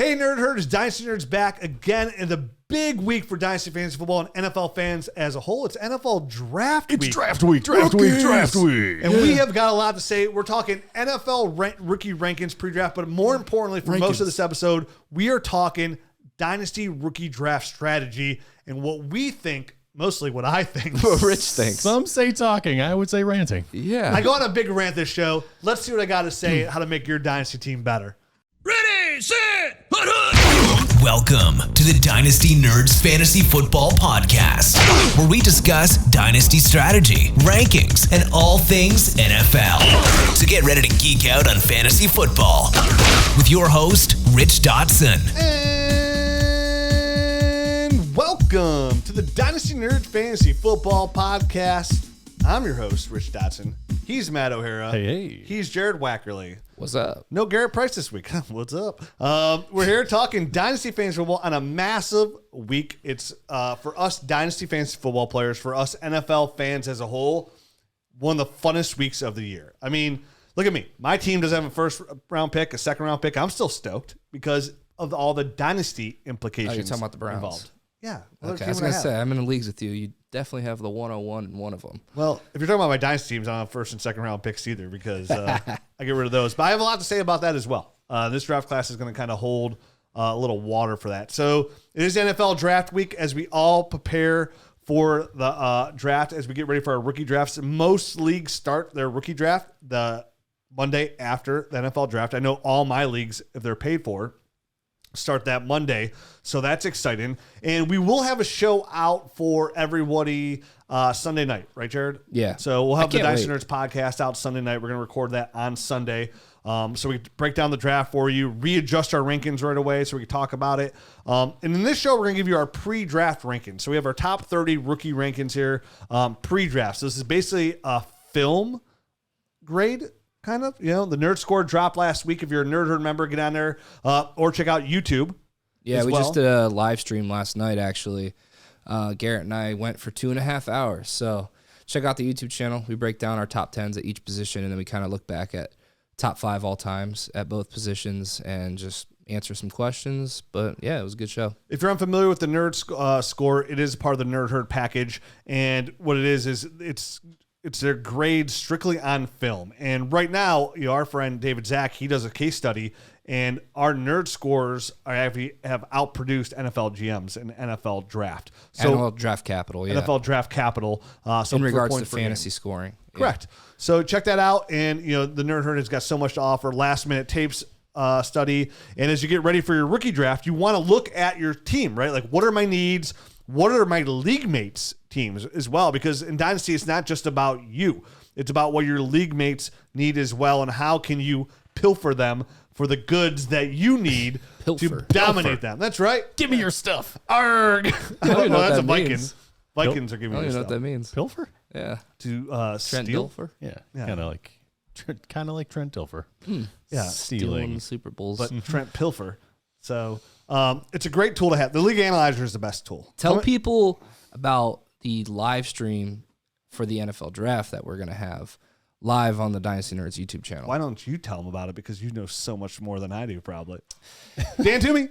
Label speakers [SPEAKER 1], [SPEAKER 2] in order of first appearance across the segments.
[SPEAKER 1] Hey, Nerd Herders, Dynasty Nerds back again in the big week for Dynasty Fantasy Football and NFL fans as a whole. It's NFL Draft Week.
[SPEAKER 2] It's Draft Week. Draft Week.
[SPEAKER 1] And we have got a lot to say. We're talking NFL rookie rankings pre-draft, but more importantly, for most of this episode, we are talking Dynasty rookie draft strategy and what we think, mostly what I think.
[SPEAKER 3] What Rich thinks.
[SPEAKER 2] Some say talking. I would say ranting.
[SPEAKER 3] Yeah.
[SPEAKER 1] I go on a big rant this show. Let's see what I got to say, how to make your Dynasty team better.
[SPEAKER 4] Ready, set, hut. Welcome to the Dynasty Nerds Fantasy Football Podcast, where we discuss Dynasty strategy, rankings, and all things NFL. So get ready to geek out on fantasy football with your host, Rich Dotson.
[SPEAKER 1] And welcome to the Dynasty Nerds Fantasy Football Podcast. I'm your host, Rich Dotson. He's Matt O'Hara.
[SPEAKER 2] Hey.
[SPEAKER 1] He's Jared Wackerly.
[SPEAKER 3] What's up?
[SPEAKER 1] No Garrett Price this week. What's up? We're here talking Dynasty Fantasy Football on a massive week. It's for us Dynasty Fantasy Football players, for us NFL fans as a whole, one of the funnest weeks of the year. I mean, look at me. My team doesn't have a first round pick, a second round pick. I'm still stoked because of all the Dynasty implications.
[SPEAKER 3] Oh, you're talking about the Browns.
[SPEAKER 1] Involved. Yeah.
[SPEAKER 3] Okay, I was going to say, I'm in leagues with you. You definitely have the 101 in one of them.
[SPEAKER 1] Well, if you're talking about my Dynasty teams, I don't have first and second round picks either because I get rid of those. But I have a lot to say about that as well. This draft class is going to kind of hold a little water for that. So it is NFL draft week as we all prepare for the draft, as we get ready for our rookie drafts. Most leagues start their rookie draft the Monday after the NFL draft. I know all my leagues, if they're paid for, start that Monday. So that's exciting. And we will have a show out for everybody Sunday night, right, Jared?
[SPEAKER 3] Yeah.
[SPEAKER 1] So we'll have the Dynasty Nerds podcast out Sunday night. We're going to record that on Sunday. So we break down the draft for you, readjust our rankings right away so we can talk about it. And in this show, we're going to give you our pre-draft rankings. So we have our top 30 rookie rankings here, pre-draft. So this is basically a film grade, kind of, the nerd score dropped last week. If you're a Nerd Herd member, get on there or check out YouTube.
[SPEAKER 3] Yeah, we just did a live stream last night, actually. Garrett and I went for 2.5 hours. So check out the YouTube channel. We break down our top 10s at each position, and then we kind of look back at top 5 all times at both positions and just answer some questions. But yeah, it was a good show. If
[SPEAKER 1] you're unfamiliar with the nerd score, it is part of the Nerd Herd package. And what it is it's their grade strictly on film. And right now, our friend David Zach, he does a case study, and our nerd scores have outproduced NFL GMs in NFL draft. So
[SPEAKER 3] NFL draft capital, yeah.
[SPEAKER 1] NFL draft capital. So
[SPEAKER 3] in regards to fantasy scoring.
[SPEAKER 1] Correct. Yeah. So check that out. And, the Nerd Herd has got so much to offer. Last minute tapes study. And as you get ready for your rookie draft, you want to look at your team, right? Like, what are my needs? What are my league mates' teams as well? Because in Dynasty, it's not just about you. It's about what your league mates need as well, and how can you pilfer them for the goods that you need to dominate them. That's right.
[SPEAKER 2] Give me your stuff.
[SPEAKER 1] Arg. That's a Viking.
[SPEAKER 3] Means.
[SPEAKER 1] Vikings are giving you
[SPEAKER 3] your stuff. I don't even know what that means.
[SPEAKER 2] Pilfer?
[SPEAKER 3] Yeah.
[SPEAKER 1] To
[SPEAKER 3] Trent
[SPEAKER 1] steal?
[SPEAKER 3] Dilfer?
[SPEAKER 2] Yeah. Kind of like Trent Dilfer.
[SPEAKER 1] Yeah.
[SPEAKER 3] Stealing the Super Bowls.
[SPEAKER 1] But Trent Pilfer. So it's a great tool to have. The League Analyzer is the best tool.
[SPEAKER 3] Tell people about the live stream for the NFL draft that we're going to have live on the Dynasty Nerds YouTube channel.
[SPEAKER 1] Why don't you tell them about it? Because you know so much more than I do, probably. Dan Toomey.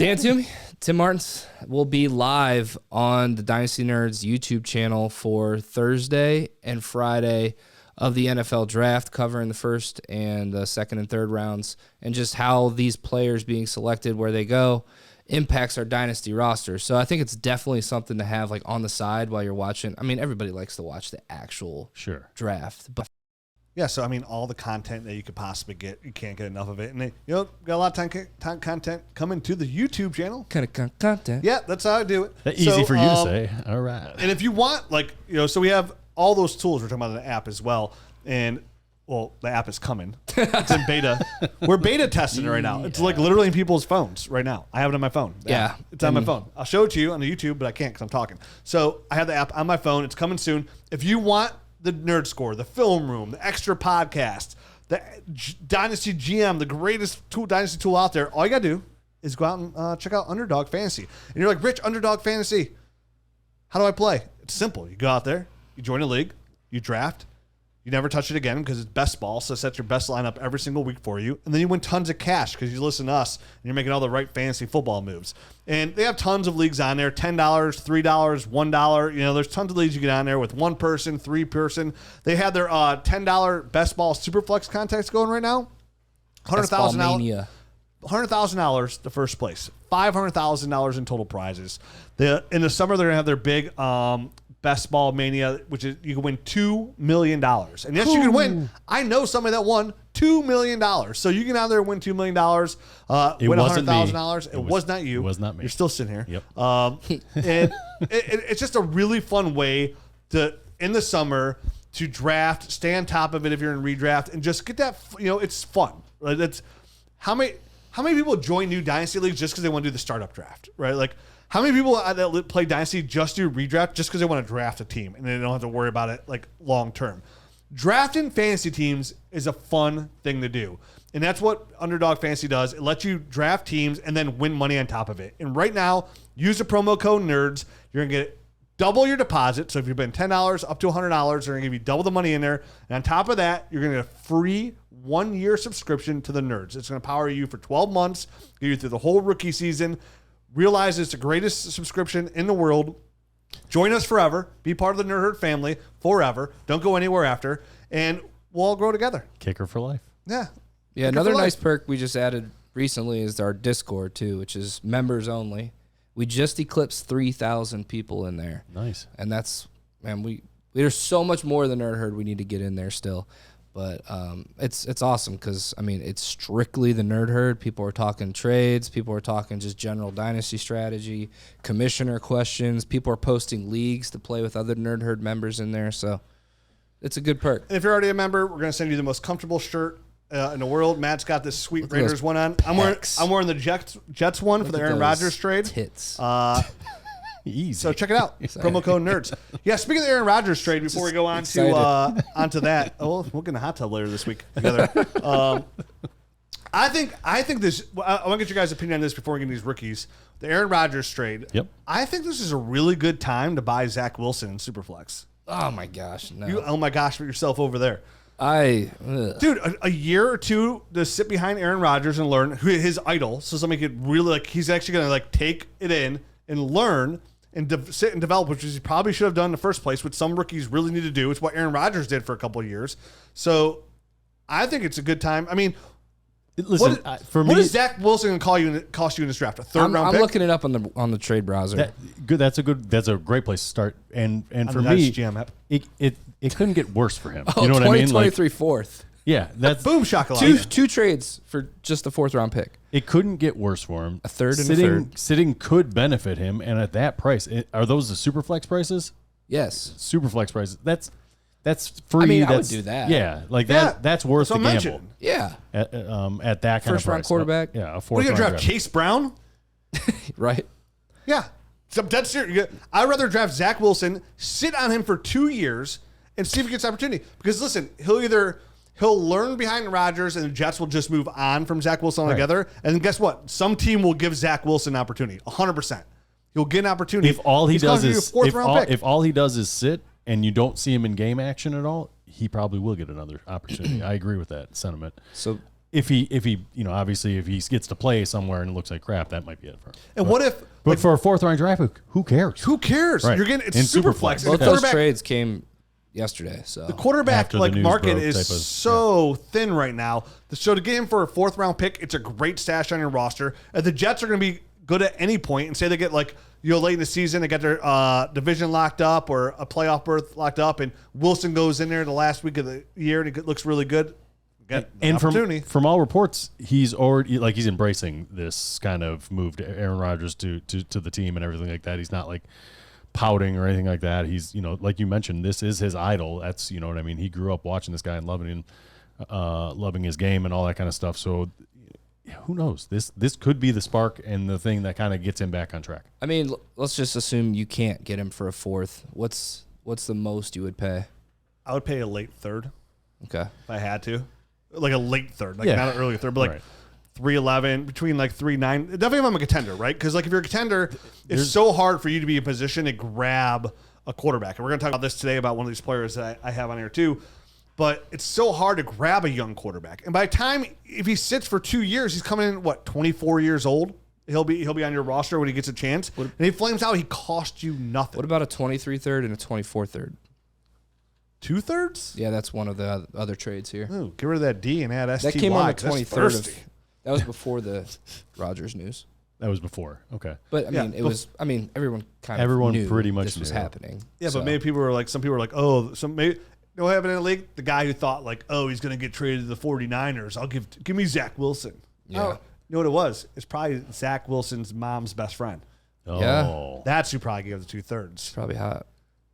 [SPEAKER 3] Dan Toomey, Tim Martins will be live on the Dynasty Nerds YouTube channel for Thursday and Friday of the NFL draft, covering the first and the second and third rounds, and just how these players being selected, where they go, impacts our Dynasty roster. So I think it's definitely something to have like on the side while you're watching. I mean, everybody likes to watch the actual draft, but
[SPEAKER 1] yeah. So I mean, all the content that you could possibly get, you can't get enough of it. And they, got a lot of time content coming to the YouTube channel.
[SPEAKER 3] Kind of content.
[SPEAKER 1] Yeah, that's how I do it.
[SPEAKER 2] Easy for you to say. All right.
[SPEAKER 1] And if you want, so we have all those tools. We're talking about the app as well. And, well, the app is coming. It's in beta. We're beta testing it right now. It's like literally in people's phones right now. I have it on my phone.
[SPEAKER 3] Yeah.
[SPEAKER 1] It's on my phone. I'll show it to you on the YouTube, but I can't because I'm talking. So I have the app on my phone. It's coming soon. If you want the Nerd Score, the Film Room, the extra podcast, the Dynasty GM, the greatest Dynasty tool out there, all you got to do is go out and check out Underdog Fantasy. And you're like, Rich, Underdog Fantasy, how do I play? It's simple. You go out there, you join a league, you draft, You never touch it again because it's best ball, so set your best lineup every single week for you. And then you win tons of cash because you listen to us and you're making all the right fantasy football moves. And they have tons of leagues on there, $10, $3, $1. There's tons of leagues you get on there with one person, three person. They have their $10 best ball Superflex contest going right now. $100,000. $100,000 the first place. $500,000 in total prizes. In the summer, they're going to have their big Best Ball Mania, which is you can win $2 million. And yes, you can win. I know somebody that won $2 million. So you can out there win $2 million, win $100,000. It was not you.
[SPEAKER 2] It was not me.
[SPEAKER 1] You're still sitting here.
[SPEAKER 2] Yep.
[SPEAKER 1] And it's just a really fun way to, in the summer, to draft, stay on top of it if you're in redraft, and just get that, it's fun. Right? That's how many people join new Dynasty leagues just because they want to do the startup draft, right? Like, how many people that play Dynasty just do redraft just because they want to draft a team and they don't have to worry about it like long term? Drafting fantasy teams is a fun thing to do. And that's what Underdog Fantasy does. It lets you draft teams and then win money on top of it. And right now, use the promo code NERDS. You're going to get double your deposit. So if you've been $10 up to $100, they're going to give you double the money in there. And on top of that, you're going to get a free 1-year subscription to the Nerds. It's going to power you for 12 months, get you through the whole rookie season. Realize it's the greatest subscription in the world. Join us forever. Be part of the Nerd Herd family forever. Don't go anywhere after. And we'll all grow together.
[SPEAKER 2] Kicker for life.
[SPEAKER 1] Yeah.
[SPEAKER 3] Yeah, another nice perk we just added recently is our Discord, too, which is members only. We just eclipsed 3,000 people in there.
[SPEAKER 2] Nice.
[SPEAKER 3] And that's, man, there's so much more than Nerd Herd we need to get in there still. But it's awesome because, it's strictly the Nerd Herd. People are talking trades. People are talking just general Dynasty strategy, commissioner questions. People are posting leagues to play with other Nerd Herd members in there. So it's a good perk.
[SPEAKER 1] And if you're already a member, we're going to send you the most comfortable shirt in the world. Matt's got this sweet Raiders one on. I'm wearing the Jets one for the Aaron Rodgers trade.
[SPEAKER 3] Tits.
[SPEAKER 2] Easy.
[SPEAKER 1] So check it out. Promo code NERDS. Yeah, speaking of the Aaron Rodgers trade, before we go on to onto that, we'll get in a hot tub later this week together. I think this. I want to get your guys' opinion on this before we get into these rookies. The Aaron Rodgers trade.
[SPEAKER 2] Yep.
[SPEAKER 1] I think this is a really good time to buy Zach Wilson in Superflex.
[SPEAKER 3] Oh my gosh, no.
[SPEAKER 1] Oh my gosh, put yourself over there.
[SPEAKER 3] Dude,
[SPEAKER 1] a year or two to sit behind Aaron Rodgers and learn who his idol. So somebody could really he's actually going to take it in and learn and sit and develop, which he probably should have done in the first place, which some rookies really need to do. It's what Aaron Rodgers did for a couple of years. So I think it's a good time.
[SPEAKER 2] Listen, for me,
[SPEAKER 1] what is Zach Wilson going to cost you in this draft? A third round pick?
[SPEAKER 3] I'm looking it up on the trade browser.
[SPEAKER 2] That's a great place to start. And for
[SPEAKER 1] the
[SPEAKER 2] me,
[SPEAKER 1] GM app.
[SPEAKER 2] it couldn't get worse for him.
[SPEAKER 3] Oh,
[SPEAKER 2] You know what I mean?
[SPEAKER 3] 2023 fourth.
[SPEAKER 2] Yeah, that's
[SPEAKER 1] boom shakalaka.
[SPEAKER 3] Two trades for just the 4th round pick.
[SPEAKER 2] It couldn't get worse for him.
[SPEAKER 3] A third and a third.
[SPEAKER 2] Sitting could benefit him, and at that price, are those the Superflex prices?
[SPEAKER 3] Yes.
[SPEAKER 2] Superflex prices. That's free.
[SPEAKER 3] I would do that.
[SPEAKER 2] Yeah, that's worth the gamble.
[SPEAKER 3] Yeah.
[SPEAKER 2] At that kind
[SPEAKER 3] First
[SPEAKER 2] of
[SPEAKER 3] round
[SPEAKER 2] price.
[SPEAKER 3] quarterback.
[SPEAKER 2] Yeah, a
[SPEAKER 1] What
[SPEAKER 2] fourth
[SPEAKER 1] are you
[SPEAKER 2] round
[SPEAKER 1] going to draft? Chase Brown?
[SPEAKER 3] Right.
[SPEAKER 1] Yeah. So that's serious. I'd rather draft Zach Wilson, sit on him for 2 years, and see if he gets opportunity. Because listen, he'll learn behind Rodgers, and the Jets will just move on from Zach Wilson altogether. And guess what? Some team will give Zach Wilson an opportunity. 100%. He'll get an opportunity.
[SPEAKER 2] If all he does
[SPEAKER 1] if
[SPEAKER 2] all he does is sit, and you don't see him in game action at all, he probably will get another opportunity. I agree with that sentiment.
[SPEAKER 3] So
[SPEAKER 2] if he obviously if he gets to play somewhere and it looks like crap, that might be it for him.
[SPEAKER 1] And what if?
[SPEAKER 2] But for a 4th round draft pick, who cares?
[SPEAKER 1] Who cares?
[SPEAKER 2] Right.
[SPEAKER 1] You're getting it's
[SPEAKER 2] In
[SPEAKER 1] super
[SPEAKER 2] Superflex.
[SPEAKER 1] flex.
[SPEAKER 3] both those trades came yesterday. So
[SPEAKER 1] the quarterback
[SPEAKER 2] After the news
[SPEAKER 1] market
[SPEAKER 2] broke
[SPEAKER 1] is
[SPEAKER 2] type of-
[SPEAKER 1] so thin right now. So to get him for a 4th round pick, it's a great stash on your roster. And the Jets are going to be good at any point, and say they get late in the season, they get their division locked up or a playoff berth locked up, and Wilson goes in there the last week of the year and it looks really good.
[SPEAKER 2] And from all reports, he's already he's embracing this kind of move to Aaron Rodgers to the team and everything like that. He's not pouting or anything like that. He's like you mentioned, this is his idol. That's what I mean. He grew up watching this guy and loving his game and all that kind of stuff. So who knows? This could be the spark and the thing that kind of gets him back on track.
[SPEAKER 3] Let's just assume you can't get him for a 4th. What's the most you would pay?
[SPEAKER 1] I would pay a late 3rd.
[SPEAKER 3] Okay.
[SPEAKER 1] If I had to. Like a late 3rd. Not an early 3rd, but
[SPEAKER 2] Right.
[SPEAKER 1] 311, between 3.9. Definitely if I'm a contender, right? Because if you're a contender, it's so hard for you to be in position to grab a quarterback. And we're going to talk about this today about one of these players that I have on here too. but it's so hard to grab a young quarterback. And by the time, if he sits for 2 years, he's coming in, 24 years old? He'll be on your roster when he gets a chance. And he flames out, he costs you nothing.
[SPEAKER 3] What about a 23 third and a 24 third?
[SPEAKER 1] 2/3?
[SPEAKER 3] Yeah, that's one of the other trades here.
[SPEAKER 1] Ooh, get rid of that D and add STY.
[SPEAKER 3] That came on the 23rd
[SPEAKER 1] of...
[SPEAKER 3] That was before the Rodgers news.
[SPEAKER 2] That was before. Okay.
[SPEAKER 3] But, everyone knew
[SPEAKER 2] pretty much
[SPEAKER 3] this was happening.
[SPEAKER 1] Yeah,
[SPEAKER 3] so.
[SPEAKER 1] But maybe some people were like, oh, maybe, what happened in the league? The guy who thought, like, oh, he's going to get traded to the 49ers. I'll give me Zach Wilson.
[SPEAKER 3] Yeah.
[SPEAKER 1] Oh, you know what it was? It's probably Zach Wilson's mom's best friend.
[SPEAKER 2] Oh.
[SPEAKER 3] Yeah.
[SPEAKER 1] That's who probably gave the 2/3.
[SPEAKER 3] Probably hot.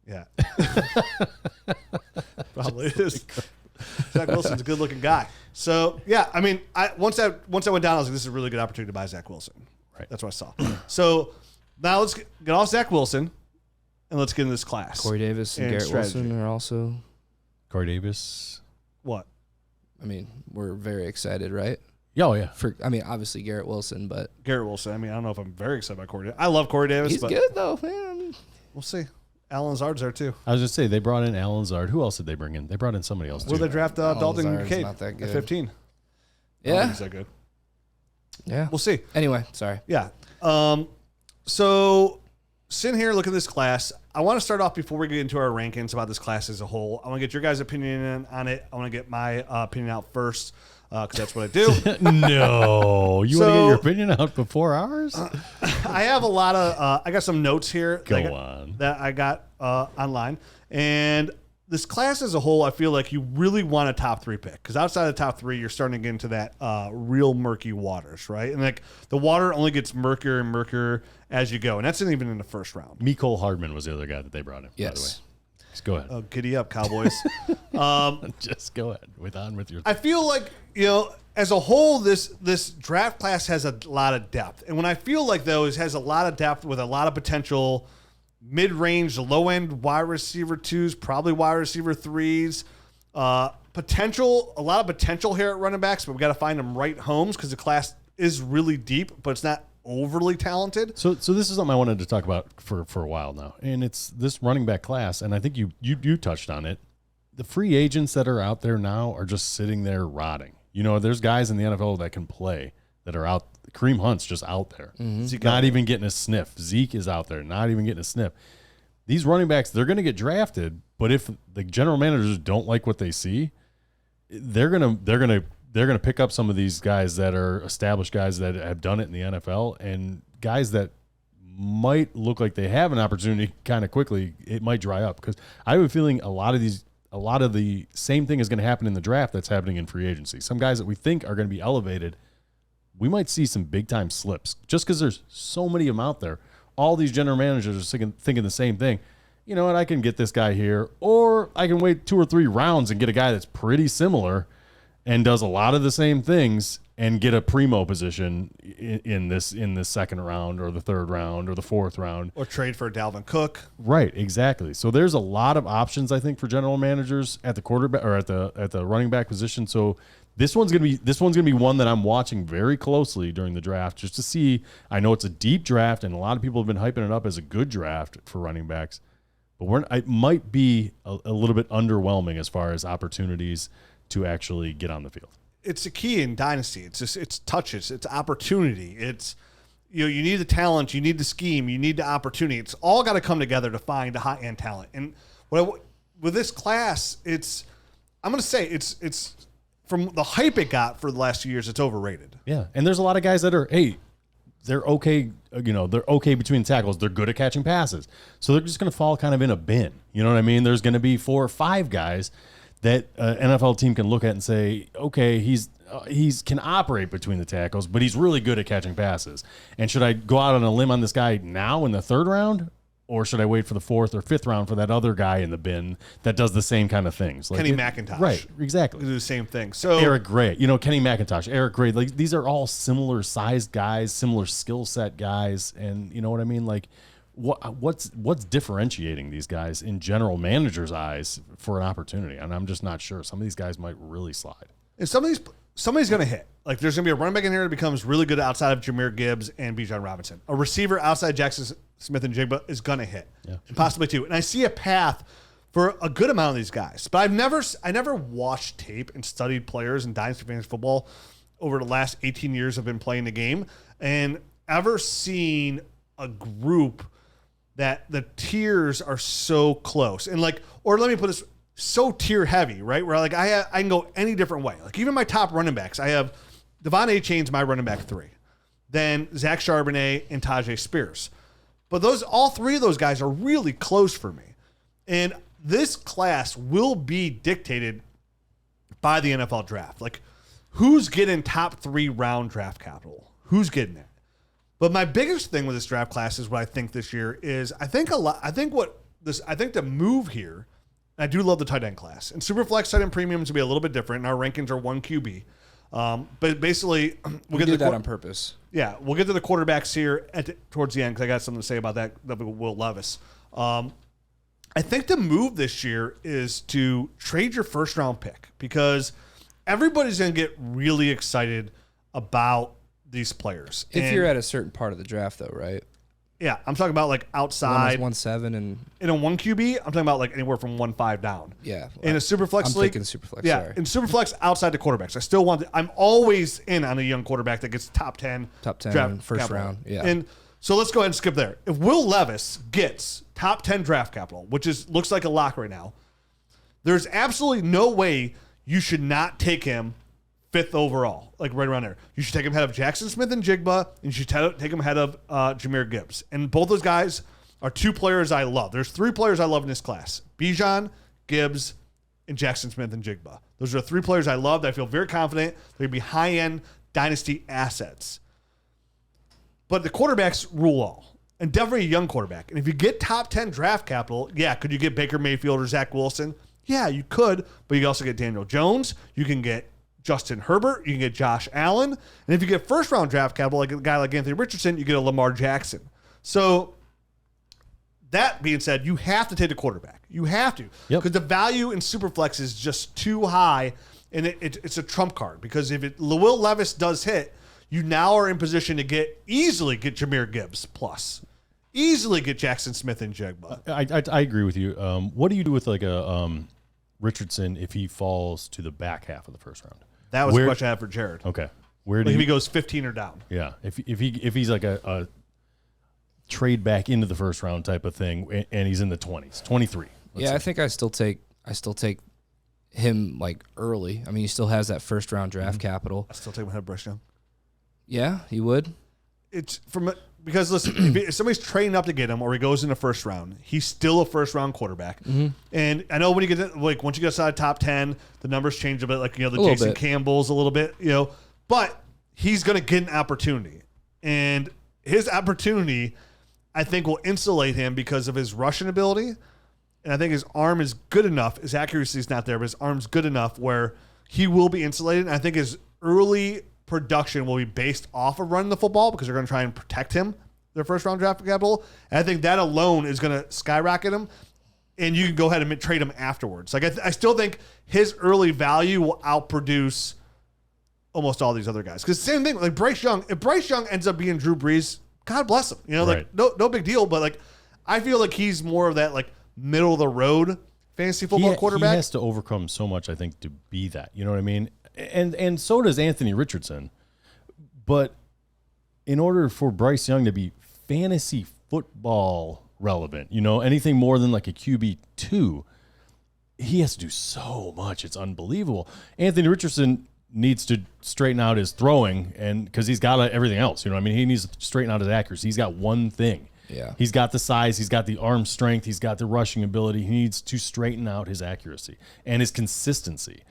[SPEAKER 1] Yeah. Probably is. Zach Wilson's a good-looking guy. So, yeah, once I went down, I was like, this is a really good opportunity to buy Zach Wilson.
[SPEAKER 2] Right.
[SPEAKER 1] That's what I saw. So, now let's get off Zach Wilson, and let's get into this class.
[SPEAKER 3] Corey Davis and Garrett
[SPEAKER 1] strategy.
[SPEAKER 3] Wilson are also...
[SPEAKER 2] Corey Davis.
[SPEAKER 1] What?
[SPEAKER 3] We're very excited, right?
[SPEAKER 2] Oh, yeah.
[SPEAKER 3] Obviously Garrett Wilson, but...
[SPEAKER 1] Garrett Wilson. I don't know if I'm very excited about Corey Davis. I love Corey Davis,
[SPEAKER 3] He's
[SPEAKER 1] but
[SPEAKER 3] good, though, man.
[SPEAKER 1] We'll see. Alan Lazard's there, too.
[SPEAKER 2] I was going to say, they brought in Alan Lazard. Who else did they bring in? They brought in somebody else, too.
[SPEAKER 1] Where they draft Dalton
[SPEAKER 3] Lazard's
[SPEAKER 1] Kincaid
[SPEAKER 3] not that good.
[SPEAKER 1] at 15.
[SPEAKER 3] Yeah.
[SPEAKER 1] He's that good.
[SPEAKER 3] Yeah.
[SPEAKER 1] We'll see.
[SPEAKER 3] Anyway, sorry.
[SPEAKER 1] Yeah. So sitting here looking at this class, I want to start off before we get into our rankings about this class as a whole. I want to get your guys' opinion on it. I want to get my opinion out first because that's what I do.
[SPEAKER 2] No. You want to get your opinion out before ours?
[SPEAKER 1] I have a lot of I got some notes here
[SPEAKER 2] on.
[SPEAKER 1] that I got online. And this class as a whole, I feel like you really want a top 3 pick because outside of the top 3, you're starting to get into that real murky waters, right? And like the water only gets murkier and murkier as you go, and that's not even in the first round.
[SPEAKER 2] Mecole Hardman was the other guy that they brought in.
[SPEAKER 3] Yes.
[SPEAKER 2] By the way. Just go ahead.
[SPEAKER 1] Oh, giddy up, Cowboys!
[SPEAKER 2] Just go ahead with your.
[SPEAKER 1] I feel like as a whole, this draft class has a lot of depth, and when I feel like though, it has a lot of depth with a lot of potential. Mid-range, low-end wide receiver 2s, probably wide receiver 3s. A lot of potential here at running backs, but we got to find them right homes because the class is really deep, but it's not overly talented.
[SPEAKER 2] So this is something I wanted to talk about for a while now, and it's this running back class, and I think you touched on it. The free agents that are out there now are just sitting there rotting. There's guys in the NFL that can play that are out. Kareem Hunt's just out there. Mm-hmm. Not even getting a sniff. Zeke is out there, not even getting a sniff. These running backs, they're going to get drafted, but if the general managers don't like what they see, they're going to pick up some of these guys that are established guys that have done it in the NFL and guys that might look like they have an opportunity kind of quickly. It might dry up because I have a feeling a lot of the same thing is going to happen in the draft that's happening in free agency. Some guys that we think are going to be elevated, we might see some big-time slips just because there's so many of them out there. All these general managers are thinking the same thing. You know what? I can get this guy here, or I can wait 2 or 3 rounds and get a guy that's pretty similar and does a lot of the same things and get a primo position in this second round or the third round or the fourth round.
[SPEAKER 1] Or trade for Dalvin Cook.
[SPEAKER 2] Right, exactly. So there's a lot of options, I think, for general managers at the quarterback or at the running back position. So This one's gonna be one that I'm watching very closely during the draft just to see. I know it's a deep draft, and a lot of people have been hyping it up as a good draft for running backs, but it might be a little bit underwhelming as far as opportunities to actually get on the field.
[SPEAKER 1] It's a key in Dynasty. It's touches, it's opportunity. It's you need the talent, you need the scheme, you need the opportunity. It's all got to come together to find a high end talent. And with this class, I'm going to say it's. From the hype it got for the last 2 years, it's overrated.
[SPEAKER 2] Yeah, and there's a lot of guys that are, they're okay. They're okay between tackles. They're good at catching passes, so they're just going to fall kind of in a bin. You know what I mean? There's going to be 4 or 5 guys that an NFL team can look at and say, okay, he's can operate between the tackles, but he's really good at catching passes. And should I go out on a limb on this guy now in the 3rd round? Or should I wait for the 4th or 5th round for that other guy in the bin that does the same kind of things?
[SPEAKER 1] Kenny McIntosh.
[SPEAKER 2] Right, exactly.
[SPEAKER 1] Do the same thing. So
[SPEAKER 2] Eric Gray, Kenny McIntosh, Eric Gray, like these are all similar sized guys, similar skill set guys. And you know what I mean? Like what's differentiating these guys in general managers' eyes for an opportunity? And I'm just not sure. Some of these guys might really slide.
[SPEAKER 1] And somebody's going to hit. Like there's going to be a running back in here that becomes really good outside of Jahmyr Gibbs and Bijan Robinson. A receiver outside Jackson Smith and Jigba is going to hit.
[SPEAKER 2] Yeah.
[SPEAKER 1] And possibly 2. And I see a path for a good amount of these guys. But I never watched tape and studied players in Dynasty Fantasy Football over the last 18 years I've been playing the game, and ever seen a group that the tiers are so close. And like, or let me put this, so tier heavy, right? Where like I can go any different way. Like even my top running backs, I have Devon A-Chain's my running back 3. Then Zach Charbonnet and Tajay Spears. But all 3 of those guys are really close for me. And this class will be dictated by the NFL draft. Like, who's getting top 3 round draft capital? Who's getting it? But my biggest thing with this draft class is what I think this year is I think the move here, I do love the tight end class. And Superflex tight end premiums will be a little bit different. And our rankings are 1 QB. But basically,
[SPEAKER 3] we'll get to that on purpose.
[SPEAKER 1] Yeah, we'll get to the quarterbacks here towards the end because I got something to say about that Will Levis. I think the move this year is to trade your first round pick because everybody's going to get really excited about these players.
[SPEAKER 3] If you're at a certain part of the draft, though, right?
[SPEAKER 1] Yeah, I'm talking about like outside
[SPEAKER 3] 1-7 and
[SPEAKER 1] in a 1 QB. I'm talking about like anywhere from 1-5 down.
[SPEAKER 3] Yeah,
[SPEAKER 1] in a Superflex
[SPEAKER 3] I'm
[SPEAKER 1] league.
[SPEAKER 3] thinking Superflex.
[SPEAKER 1] Yeah,
[SPEAKER 3] sorry.
[SPEAKER 1] in Superflex outside the quarterbacks. I still want. I'm always in on a young quarterback that gets top 10
[SPEAKER 3] draft first
[SPEAKER 1] capital.
[SPEAKER 3] round. Yeah,
[SPEAKER 1] and so let's go ahead and skip there. If Will Levis gets top 10 draft capital, which looks like a lock right now, there's absolutely no way you should not take him 5th overall, like right around there. You should take him ahead of Jackson Smith and Jigba, and you should take him ahead of Jahmyr Gibbs. And both those guys are 2 players I love. There's 3 players I love in this class: Bijan, Gibbs, and Jackson Smith and Jigba. Those are 3 players I love that I feel very confident they're going to be high-end dynasty assets. But the quarterbacks rule all, and definitely a young quarterback. And if you get top 10 draft capital, yeah, could you get Baker Mayfield or Zach Wilson? Yeah, you could, but you can also get Daniel Jones. You can get Justin Herbert. You can get Josh Allen. And if you get first-round draft capital, like a guy like Anthony Richardson, you get a Lamar Jackson. So that being said, you have to take the quarterback. You have to. Because the value in Superflex is just too high, and it's a trump card. Because if Will Levis does hit, you now are in position to easily get Jahmyr Gibbs plus. Easily get Jackson Smith and Jigba.
[SPEAKER 2] I agree with you. What do you do with like a Richardson if he falls to the back half of the first round?
[SPEAKER 1] That was the question I had for Jared.
[SPEAKER 2] Okay.
[SPEAKER 1] If he goes 15 or down.
[SPEAKER 2] Yeah. If he's like a trade back into the first round type of thing and he's in the 20s, 23.
[SPEAKER 3] Yeah, I think I still take him like early. I mean, he still has that first round draft capital.
[SPEAKER 1] I still take him ahead of Bryce Young.
[SPEAKER 3] Yeah, he would.
[SPEAKER 1] It's because listen, if somebody's trading up to get him or he goes in the first round, he's still a first round quarterback. Mm-hmm. And I know when you get once you get outside top 10, the numbers change a bit, like the Jason Campbell's a little bit, but he's going to get an opportunity. And his opportunity, I think, will insulate him because of his rushing ability. And I think his arm is good enough. His accuracy is not there, but his arm's good enough where he will be insulated. And I think his early production will be based off of running the football because they're going to try and protect him, their first round draft capital. And I think that alone is going to skyrocket him, and you can go ahead and trade him afterwards. Like I still think his early value will outproduce almost all these other guys. Because same thing, like Bryce Young. If Bryce Young ends up being Drew Brees, God bless him.
[SPEAKER 2] Right.
[SPEAKER 1] Like no big deal. But like I feel like he's more of that like middle of the road fantasy football quarterback.
[SPEAKER 2] He has to overcome so much, I think, to be that. You know what I mean? And so does Anthony Richardson. But in order for Bryce Young to be fantasy football relevant, anything more than like a QB2, he has to do so much. It's unbelievable. Anthony Richardson needs to straighten out his throwing, and because he's got everything else. He needs to straighten out his accuracy. He's got one thing.
[SPEAKER 3] Yeah.
[SPEAKER 2] He's got the size. He's got the arm strength. He's got the rushing ability. He needs to straighten out his accuracy and his consistency.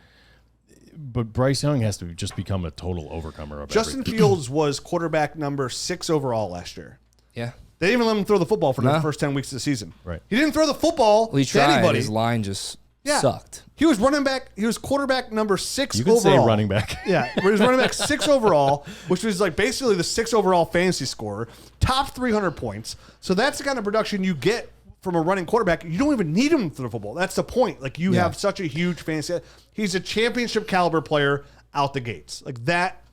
[SPEAKER 2] But Bryce Young has to just become a total overcomer of
[SPEAKER 1] Justin Fields was quarterback number 6 overall last year.
[SPEAKER 3] Yeah.
[SPEAKER 1] They didn't even let him throw the football for the first 10 weeks of the season.
[SPEAKER 2] Right.
[SPEAKER 1] He didn't throw the football
[SPEAKER 3] he tried.
[SPEAKER 1] to anybody.
[SPEAKER 3] His line just sucked.
[SPEAKER 1] He was running back. He was quarterback number 6 overall.
[SPEAKER 2] You can say running back.
[SPEAKER 1] Yeah. He was running back 6 overall, which was like basically the 6 overall fantasy scorer, top 300 points. So that's the kind of production you get from a running quarterback. You don't even need him to throw the football. That's the point. Like you have such a huge fantasy. He's a championship caliber player out the gates. Like that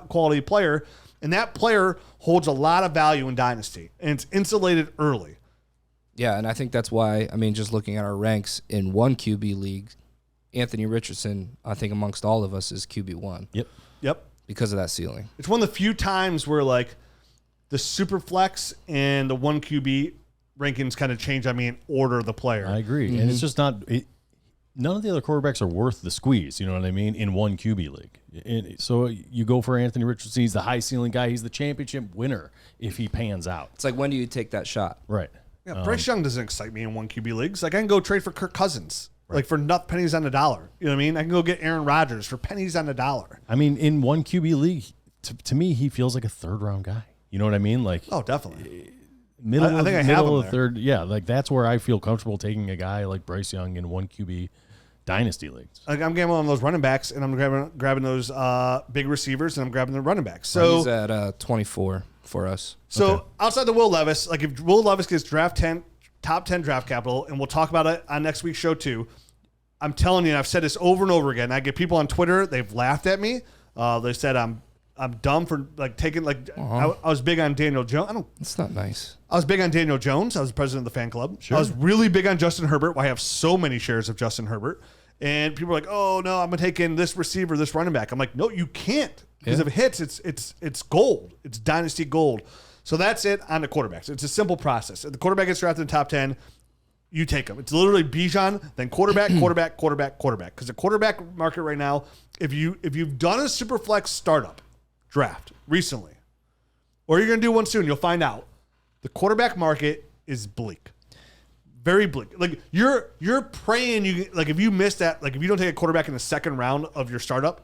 [SPEAKER 1] quality player. And that player holds a lot of value in Dynasty. And it's insulated early.
[SPEAKER 3] Yeah, and I think that's why, I mean, just looking at our ranks in one QB league, Anthony Richardson, I think amongst all of us, is QB1.
[SPEAKER 1] Yep.
[SPEAKER 3] Because of that ceiling.
[SPEAKER 1] It's one of the few times where, like, the super flex and the one QB rankings kind of change, order of the player.
[SPEAKER 2] I agree. And it's just not none of the other quarterbacks are worth the squeeze, you know what I mean, in one QB league. And so you go for Anthony Richardson. He's the high ceiling guy. He's the championship winner if he pans out.
[SPEAKER 3] It's like, when do you take that shot?
[SPEAKER 2] Right.
[SPEAKER 1] Yeah, Bryce Young doesn't excite me in one QB leagues. Like, I can go trade for Kirk Cousins, like for pennies on the dollar. You know what I mean? I can go get Aaron Rodgers for pennies on the dollar.
[SPEAKER 2] I mean, in one QB league, to me, he feels like a third-round guy. You know what I mean? Like,
[SPEAKER 1] oh, definitely.
[SPEAKER 2] Middle of the third. Yeah, like that's where I feel comfortable taking a guy like Bryce Young in one QB dynasty leagues.
[SPEAKER 1] Like, I'm gambling on those running backs, and I'm grabbing those big receivers, and I'm grabbing the running backs. So
[SPEAKER 3] he's at 24 for us.
[SPEAKER 1] So outside the Will Levis, like if Will Levis gets top 10 draft capital, and we'll talk about it on next week's show too. I'm telling you, I've said this over and over again. I get people on Twitter, they've laughed at me. They said I'm dumb for like taking like I was big on Daniel Jones.
[SPEAKER 3] It's not nice.
[SPEAKER 1] I was big on Daniel Jones. I was the president of the fan club. Sure. I was really big on Justin Herbert. I have so many shares of Justin Herbert. And people are like, "Oh no, I'm gonna take in this receiver, this running back." I'm like, "No, you can't, because if it hits, it's gold. It's dynasty gold." So that's it on the quarterbacks. It's a simple process. If the quarterback gets drafted in the top 10, you take him. It's literally Bijan, then quarterback, quarterback, quarterback, quarterback. Because the quarterback market right now, if you've done a super flex startup draft recently, or you're gonna do one soon, you'll find out the quarterback market is bleak. Very bleak. Like you're praying if you miss that, like if you don't take a quarterback in the second round of your startup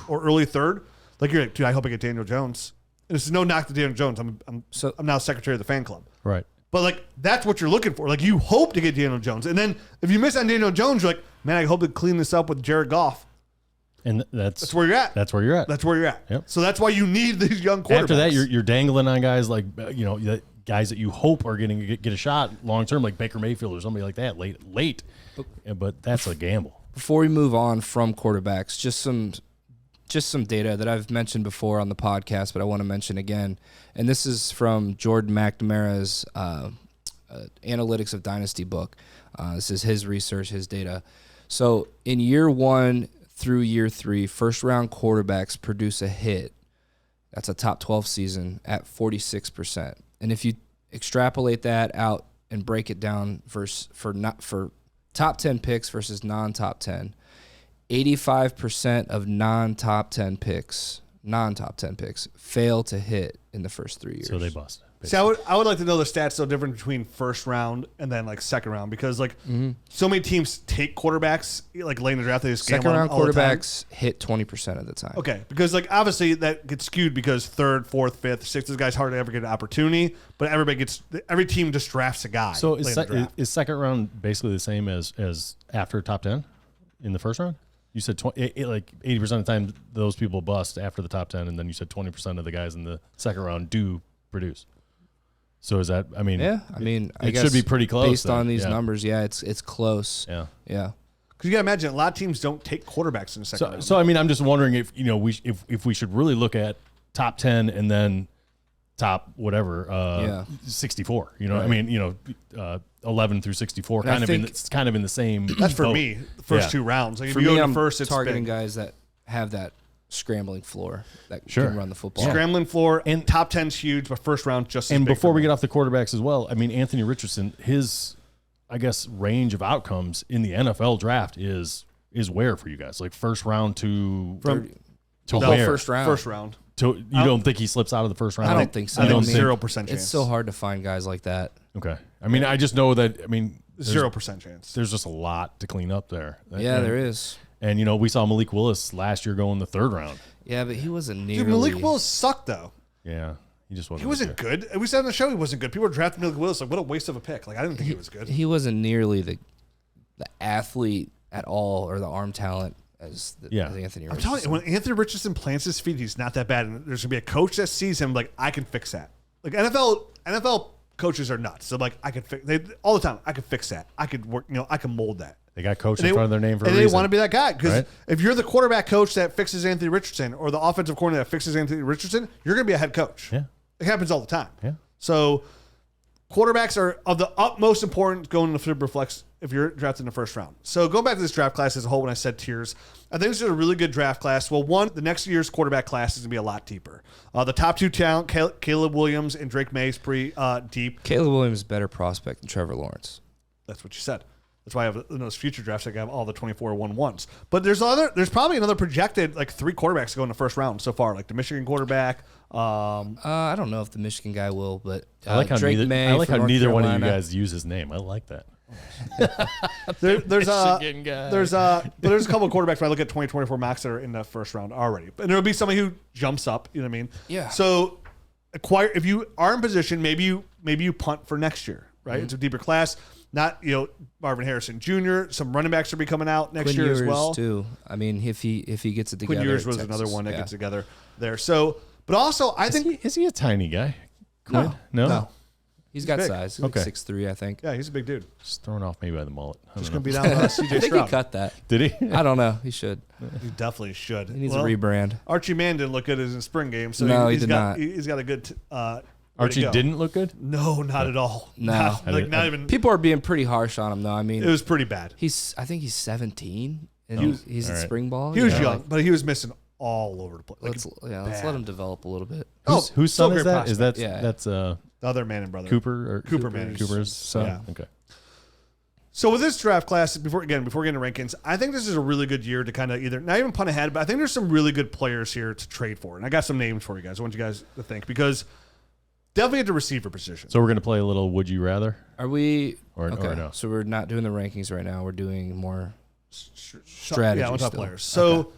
[SPEAKER 1] or early third, like you're like, dude, I hope I get Daniel Jones. And it's no knock to Daniel Jones. I'm now secretary of the fan club.
[SPEAKER 2] Right.
[SPEAKER 1] But like that's what you're looking for. Like you hope to get Daniel Jones. And then if you miss on Daniel Jones, you're like, man, I hope to clean this up with Jared Goff.
[SPEAKER 2] And that's
[SPEAKER 1] where you're at.
[SPEAKER 2] That's where you're at.
[SPEAKER 1] That's where you're at.
[SPEAKER 2] Yep.
[SPEAKER 1] So that's why you need these young quarterbacks.
[SPEAKER 2] After that, you're dangling on guys like guys that you hope are going to get a shot long term, like Baker Mayfield or somebody like that late. But that's a gamble.
[SPEAKER 3] Before we move on from quarterbacks, just some data that I've mentioned before on the podcast, but I want to mention again. And this is from Jordan McNamara's Analytics of Dynasty book. This is his research, his data. So in year 1 through year 3, first-round quarterbacks produce a hit. That's a top 12 season at 46%. And if you extrapolate that out and break it down for top 10 picks versus non-top 10, 85% of non-top 10 picks fail to hit in the first 3 years.
[SPEAKER 2] So they bust.
[SPEAKER 1] See, I would like to know the stats so different between first round and then like second round, because like so many teams take quarterbacks like late in the draft. They just
[SPEAKER 3] second round quarterbacks hit 20% of the time.
[SPEAKER 1] Okay, because like obviously that gets skewed because third, fourth, fifth, sixth, those guys hardly ever get an opportunity, but every team just drafts a guy.
[SPEAKER 2] So is second round basically the same as after top 10 in the first round? You said like 80% of the time those people bust after the top 10, and then you said 20% of the guys in the second round do produce. So is that? I mean,
[SPEAKER 3] I guess
[SPEAKER 2] should be pretty close
[SPEAKER 3] based on these numbers. Yeah, it's close.
[SPEAKER 2] Yeah.
[SPEAKER 1] Because you got to imagine a lot of teams don't take quarterbacks in the second round.
[SPEAKER 2] So I mean, I'm just wondering if if we should really look at top 10 and then top whatever 64. You know, right. I mean, 11 through 64, kind of in the same.
[SPEAKER 1] That's for
[SPEAKER 2] boat.
[SPEAKER 1] me. The first 2 rounds. Like
[SPEAKER 3] for
[SPEAKER 1] if you
[SPEAKER 3] me,
[SPEAKER 1] go
[SPEAKER 3] I'm
[SPEAKER 1] first, it's
[SPEAKER 3] targeting
[SPEAKER 1] big.
[SPEAKER 3] guys that have that scrambling floor that can run the football.
[SPEAKER 1] Scrambling floor, and top 10's huge, but first round just as
[SPEAKER 2] and
[SPEAKER 1] big.
[SPEAKER 2] Before we get off the quarterbacks as well, I mean, Anthony Richardson, his, I guess, range of outcomes in the NFL draft is where for you guys? Like first round to where?
[SPEAKER 3] First round.
[SPEAKER 2] You don't think he slips out of the first round?
[SPEAKER 3] I don't think so.
[SPEAKER 1] I think 0% chance.
[SPEAKER 3] It's so hard to find guys like that.
[SPEAKER 2] Okay. I mean, I just know that,
[SPEAKER 1] 0% chance.
[SPEAKER 2] There's just a lot to clean up there.
[SPEAKER 3] There is.
[SPEAKER 2] And, we saw Malik Willis last year go in the third round.
[SPEAKER 3] Yeah, but he wasn't nearly.
[SPEAKER 1] Dude, Malik Willis sucked, though.
[SPEAKER 2] Yeah. He just wasn't.
[SPEAKER 1] He wasn't good. We said on the show he wasn't good. People were drafting Malik Willis. Like, what a waste of a pick. Like, I didn't think he was good.
[SPEAKER 3] He wasn't nearly the athlete at all, or the arm talent as Anthony Richardson.
[SPEAKER 1] I'm telling you, when Anthony Richardson plants his feet, he's not that bad. And there's going to be a coach that sees him like, I can fix that. Like, NFL coaches are nuts. So, like, I can fix all the time. I can fix that. I could work, I can mold that.
[SPEAKER 2] They got coach in front of their name for a
[SPEAKER 1] reason. And they want to be that guy. Because
[SPEAKER 2] right?
[SPEAKER 1] if you're the quarterback coach that fixes Anthony Richardson or the offensive coordinator that fixes Anthony Richardson, you're going to be a head coach.
[SPEAKER 2] Yeah.
[SPEAKER 1] It happens all the time.
[SPEAKER 2] Yeah.
[SPEAKER 1] So quarterbacks are of the utmost importance going into Superflex if you're drafted in the first round. So going back to this draft class as a whole, when I said tiers, I think this is a really good draft class. Well, one, the next year's quarterback class is going to be a lot deeper. The top two talent, Caleb Williams and Drake May, is pretty deep.
[SPEAKER 3] Caleb Williams is a better prospect than Trevor Lawrence.
[SPEAKER 1] That's what you said. That's why I have in those future drafts, I have all the 24-1-1s. But there's probably another projected like 3 quarterbacks go in the first round so far, like the Michigan quarterback.
[SPEAKER 3] I don't know if the Michigan guy will, but
[SPEAKER 2] I like how
[SPEAKER 3] Drake
[SPEAKER 2] neither,
[SPEAKER 3] May
[SPEAKER 2] I like how
[SPEAKER 3] from
[SPEAKER 2] neither
[SPEAKER 3] North
[SPEAKER 2] one of you
[SPEAKER 3] Carolina.
[SPEAKER 2] guys use his name. I like that.
[SPEAKER 1] There's a couple of quarterbacks when I look at 2024 mocks that are in the first round already. And there'll be somebody who jumps up, you know what I mean?
[SPEAKER 3] Yeah.
[SPEAKER 1] So if you are in position, maybe you punt for next year, right? Mm-hmm. It's a deeper class. Not, Marvin Harrison Jr. Some running backs will be coming out next year as well.
[SPEAKER 3] Too. I mean, if he gets it together.
[SPEAKER 1] Quinn Ewers was another one that gets together there. So, but also I think
[SPEAKER 2] is he a tiny guy? Quinn? No.
[SPEAKER 3] He's got
[SPEAKER 1] big.
[SPEAKER 3] size. He's
[SPEAKER 2] Okay.
[SPEAKER 3] like 6'3", I think.
[SPEAKER 1] yeah, he's a big dude.
[SPEAKER 2] Just thrown off maybe by the mullet.
[SPEAKER 1] Just
[SPEAKER 2] don't
[SPEAKER 1] gonna
[SPEAKER 2] know.
[SPEAKER 1] be down with
[SPEAKER 3] I
[SPEAKER 1] CJ
[SPEAKER 3] think he
[SPEAKER 1] Stroud.
[SPEAKER 3] cut that.
[SPEAKER 2] Did he?
[SPEAKER 3] I don't know. He should.
[SPEAKER 1] He definitely should.
[SPEAKER 3] He needs a rebrand.
[SPEAKER 1] Archie Mann didn't look good in the spring game, so
[SPEAKER 3] No, he
[SPEAKER 1] he's
[SPEAKER 3] did
[SPEAKER 1] got
[SPEAKER 3] not.
[SPEAKER 1] he's got a good.
[SPEAKER 2] Archie didn't look good?
[SPEAKER 1] No, not at all.
[SPEAKER 3] No.
[SPEAKER 1] Not even.
[SPEAKER 3] People are being pretty harsh on him, though. I mean,
[SPEAKER 1] It was pretty bad.
[SPEAKER 3] I think he's 17, and he's
[SPEAKER 2] all
[SPEAKER 3] in
[SPEAKER 2] right.
[SPEAKER 3] spring ball.
[SPEAKER 1] He was
[SPEAKER 3] you know,
[SPEAKER 1] young, but he was missing all over the place.
[SPEAKER 3] Let's let him develop a little bit.
[SPEAKER 2] Whose
[SPEAKER 1] still
[SPEAKER 2] son is
[SPEAKER 1] great
[SPEAKER 2] that? Is that
[SPEAKER 3] Yeah.
[SPEAKER 2] that's
[SPEAKER 1] The other Manning brother.
[SPEAKER 2] Cooper or
[SPEAKER 1] Cooper Manning.
[SPEAKER 2] Cooper's son?
[SPEAKER 1] Yeah.
[SPEAKER 2] Okay.
[SPEAKER 1] So with this draft class, before getting to rankings, I think this is a really good year to kind of either not even punt ahead, but I think there's some really good players here to trade for, and I got some names for you guys. I want you guys to think because definitely at the receiver position.
[SPEAKER 2] So we're gonna play a little Would You Rather?
[SPEAKER 3] Are we?
[SPEAKER 2] Or no?
[SPEAKER 3] So we're not doing the rankings right now. We're doing more strategy.
[SPEAKER 1] Yeah, I want top
[SPEAKER 3] still.
[SPEAKER 1] players. So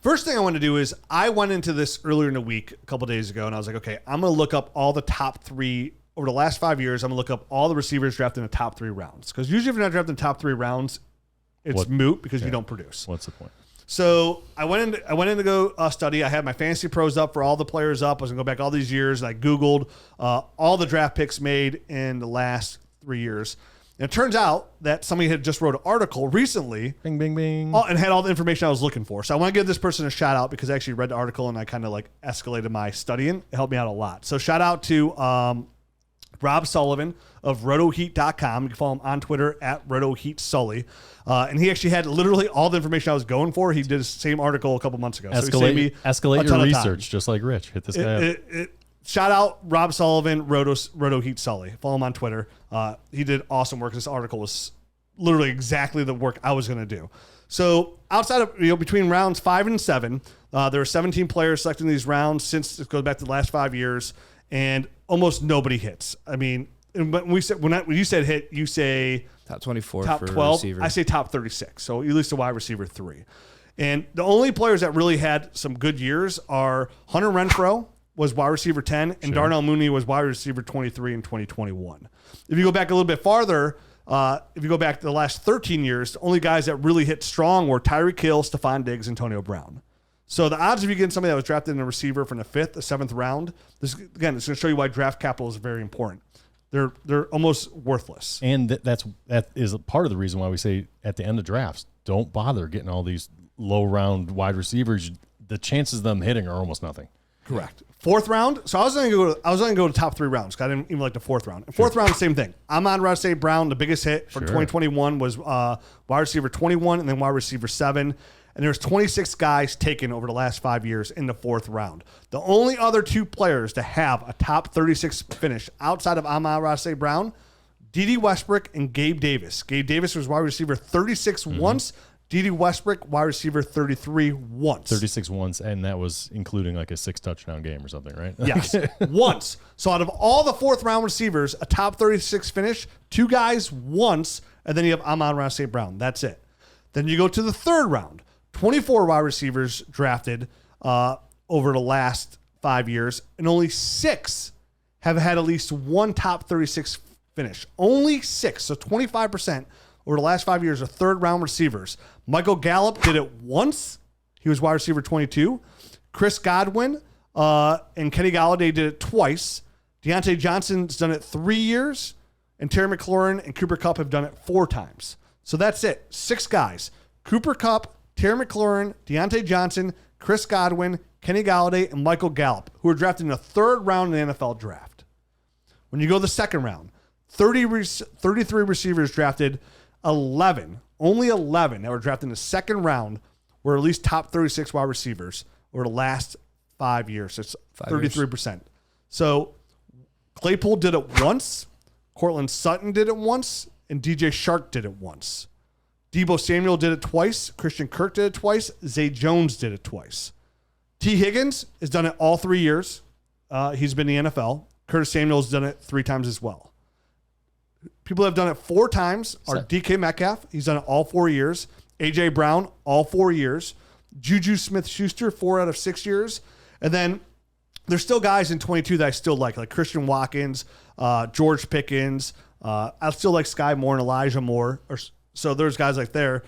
[SPEAKER 1] first thing I want to do is I went into this earlier in the week, a couple days ago, and I was like, okay, I'm going to look up all the top 3 over the last 5 years. I'm going to look up all the receivers drafted in the top 3 rounds because usually if you're not drafted in the top 3 rounds, it's moot because you don't produce.
[SPEAKER 2] What's the point?
[SPEAKER 1] So I went in to go study. I had my fantasy pros up for all the players up. I was going to go back all these years, and I Googled all the draft picks made in the last 3 years. And it turns out that somebody had just wrote an article recently.
[SPEAKER 2] Bing, bing, bing.
[SPEAKER 1] And had all the information I was looking for. So I want to give this person a shout out because I actually read the article and I kind of like escalated my studying. It helped me out a lot. So shout out to Rob Sullivan of rotoheat.com. You can follow him on Twitter at rotoheatsully. And he actually had literally all the information I was going for. He did the same article a couple months ago. So he saved me
[SPEAKER 2] Escalate
[SPEAKER 1] a ton
[SPEAKER 2] your
[SPEAKER 1] of time.
[SPEAKER 2] research, just like Rich. Hit this guy up.
[SPEAKER 1] Shout out Rob Sullivan, Roto Heat Sully. Follow him on Twitter. He did awesome work. This article was literally exactly the work I was going to do. So outside of between rounds 5 and 7, there are 17 players selected in these rounds since it goes back to the last 5 years, and almost nobody hits. I mean, when you said hit, you say
[SPEAKER 3] top 24,
[SPEAKER 1] top
[SPEAKER 3] for
[SPEAKER 1] 12.
[SPEAKER 3] receiver.
[SPEAKER 1] I say top 36. So at least a wide receiver 3. And the only players that really had some good years are Hunter Renfrow was wide receiver 10, and Darnell Mooney was wide receiver 23 in 2021. If you go back a little bit farther, if you go back to the last 13 years, the only guys that really hit strong were Tyreek Hill, Stephon Diggs, and Antonio Brown. So the odds of you getting somebody that was drafted in a receiver from the 5th, the 7th round, this again, it's going to show you why draft capital is very important. They're almost worthless.
[SPEAKER 2] And that is a part of the reason why we say at the end of drafts, don't bother getting all these low round wide receivers. The chances of them hitting are almost nothing.
[SPEAKER 1] Correct. 4th round. So I was only going to go to top 3 rounds because I didn't even like the 4th round. And 4th round, same thing. Amon-Ra St. Brown, the biggest hit for 2021 was wide receiver 21 and then wide receiver 7. And there's 26 guys taken over the last 5 years in the 4th round. The only other 2 players to have a top 36 finish outside of Amon-Ra St. Brown, D.D. Westbrook and Gabe Davis. Gabe Davis was wide receiver 36 once. D.D. Westbrook, wide receiver 33 once.
[SPEAKER 2] 36 once, and that was including like a 6 touchdown game or something, right?
[SPEAKER 1] Yes, once. So out of all the 4th round receivers, a top 36 finish, 2 guys once, and then you have Amon-Ra St. Brown. That's it. Then you go to the 3rd round. 24 wide receivers drafted over the last 5 years, and only 6 have had at least one top 36 finish. Only 6, so 25%. Over the last 5 years are 3rd round receivers. Michael Gallup did it once. He was wide receiver 22. Chris Godwin and Kenny Galladay did it twice. Deontay Johnson's done it 3 years. And Terry McLaurin and Cooper Kupp have done it 4 times. So that's it. 6 guys. Cooper Kupp, Terry McLaurin, Deontay Johnson, Chris Godwin, Kenny Galladay, and Michael Gallup, who were drafted in the 3rd round in the NFL draft. When you go to the 2nd round, 33 receivers drafted, 11, only 11 that were drafted in the second round were at least top 36 wide receivers over the last 5 years. It's 33%. So Claypool did it once, Cortland Sutton did it once, and DJ Shark did it once. Deebo Samuel did it twice. Christian Kirk did it twice. Zay Jones did it twice. T. Higgins has done it all 3 years. He's been in the NFL. Curtis Samuel's done it 3 times as well. People have done it 4 times are DK Metcalf. He's done it all 4 years. A.J. Brown, all 4 years. Juju Smith-Schuster, 4 out of 6 years. And then there's still guys in 22 that I still like Christian Watkins, George Pickens. I still like Sky Moore and Elijah Moore. So there's guys like there.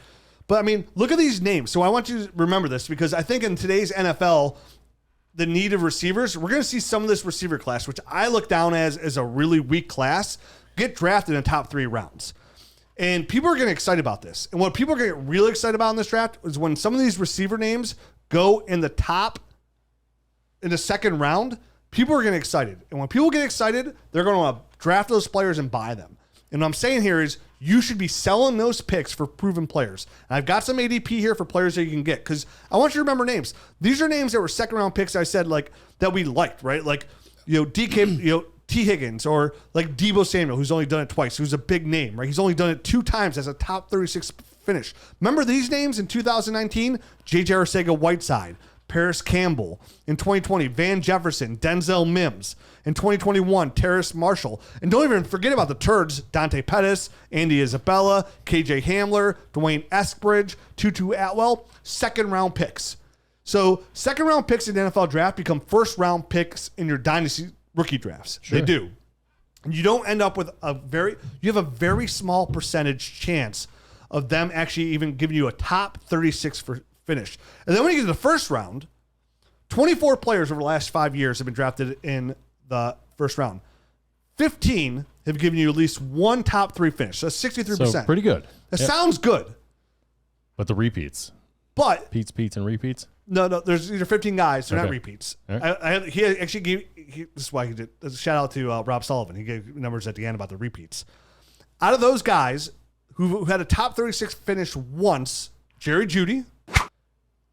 [SPEAKER 1] But, I mean, look at these names. So I want you to remember this because I think in today's NFL, the need of receivers, we're going to see some of this receiver class, which I look down as a really weak class, get drafted in the top 3 rounds. And people are getting excited about this. And what people are getting really excited about in this draft is when some of these receiver names go in the second round, people are getting excited. And when people get excited, they're going to draft those players and buy them. And what I'm saying here is you should be selling those picks for proven players. And I've got some ADP here for players that you can get because I want you to remember names. These are names that were second round picks. I said that we liked, right? Like, DK, T. Higgins or like Deebo Samuel, who's only done it twice, who's a big name, right? He's only done it 2 times as a top 36 finish. Remember these names in 2019? J.J. Arcega-Whiteside, Paris Campbell. In 2020, Van Jefferson, Denzel Mims. In 2021, Terrace Marshall. And don't even forget about the turds, Dante Pettis, Andy Isabella, KJ Hamler, Dwayne Eskbridge, Tutu Atwell, second round picks. So second round picks in the NFL draft become first round picks in your dynasty rookie drafts. Sure. They do. You don't end up with you have a very small percentage chance of them actually even giving you a top 36 for finish. And then when you get to the first round, 24 players over the last 5 years have been drafted in the first round. 15 have given you at least one top 3 finish. So that's 63%.
[SPEAKER 2] So pretty good.
[SPEAKER 1] That sounds good.
[SPEAKER 2] But the repeats.
[SPEAKER 1] But
[SPEAKER 2] Pete's, and repeats?
[SPEAKER 1] No, these are 15 guys. They're not repeats.
[SPEAKER 2] Right.
[SPEAKER 1] He actually gave, this is why he did, a shout out to Rob Sullivan. He gave numbers at the end about the repeats. Out of those guys who had a top 36 finish once, Jerry Jeudy,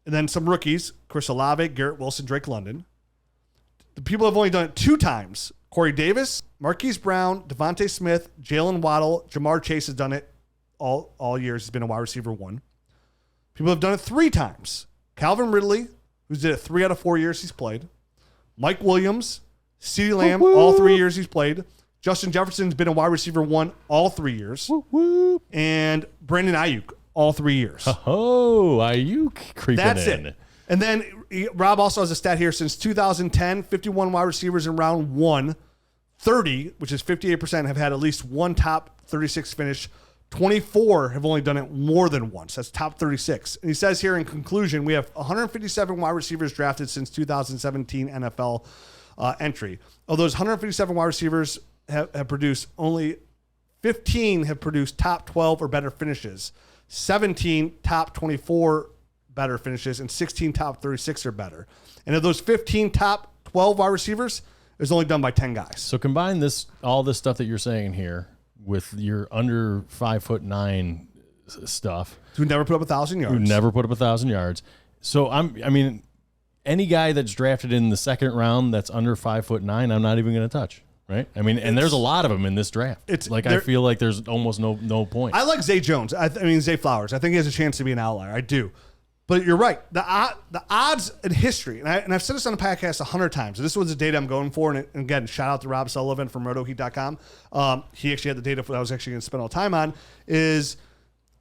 [SPEAKER 1] and then some rookies, Chris Olave, Garrett Wilson, Drake London. The people have only done it 2 times. Corey Davis, Marquise Brown, Devontae Smith, Jalen Waddle, Jamar Chase has done it all years. He's been a wide receiver 1. People have done it 3 times. Calvin Ridley, who's did it 3 out of 4 years he's played. Mike Williams, CeeDee Lamb, all 3 years he's played. Justin Jefferson's been a wide receiver 1 all 3 years. And Brandon Ayuk, all 3 years.
[SPEAKER 2] Oh, Ayuk creeping in.
[SPEAKER 1] That's it. And then Rob also has a stat here. Since 2010, 51 wide receivers in round 1, 30, which is 58%, have had at least one top 36 finish. 24 have only done it more than once. That's top 36. And he says here in conclusion, we have 157 wide receivers drafted since 2017 NFL entry. Of those 157 wide receivers have produced, only 15 have produced top 12 or better finishes. 17 top 24 better finishes, and 16 top 36 or better. And of those 15 top 12 wide receivers, it was only done by 10 guys.
[SPEAKER 2] So combine all this stuff that you're saying here with your under 5'9" stuff.
[SPEAKER 1] Who never put up 1,000 yards.
[SPEAKER 2] Who never put up 1,000 yards. So I mean, any guy that's drafted in the second round that's under 5'9", I'm not even going to touch. Right. I mean, and there's a lot of them in this draft. It's like, I feel like there's almost no point.
[SPEAKER 1] I like Zay Jones. I mean, Zay Flowers. I think he has a chance to be an outlier. I do. But you're right. The odds in history, and I've said this on the podcast 100 times. This was the data I'm going for. And again, shout out to Rob Sullivan from rotoheat.com. He actually had the data that I was actually going to spend all time on. Is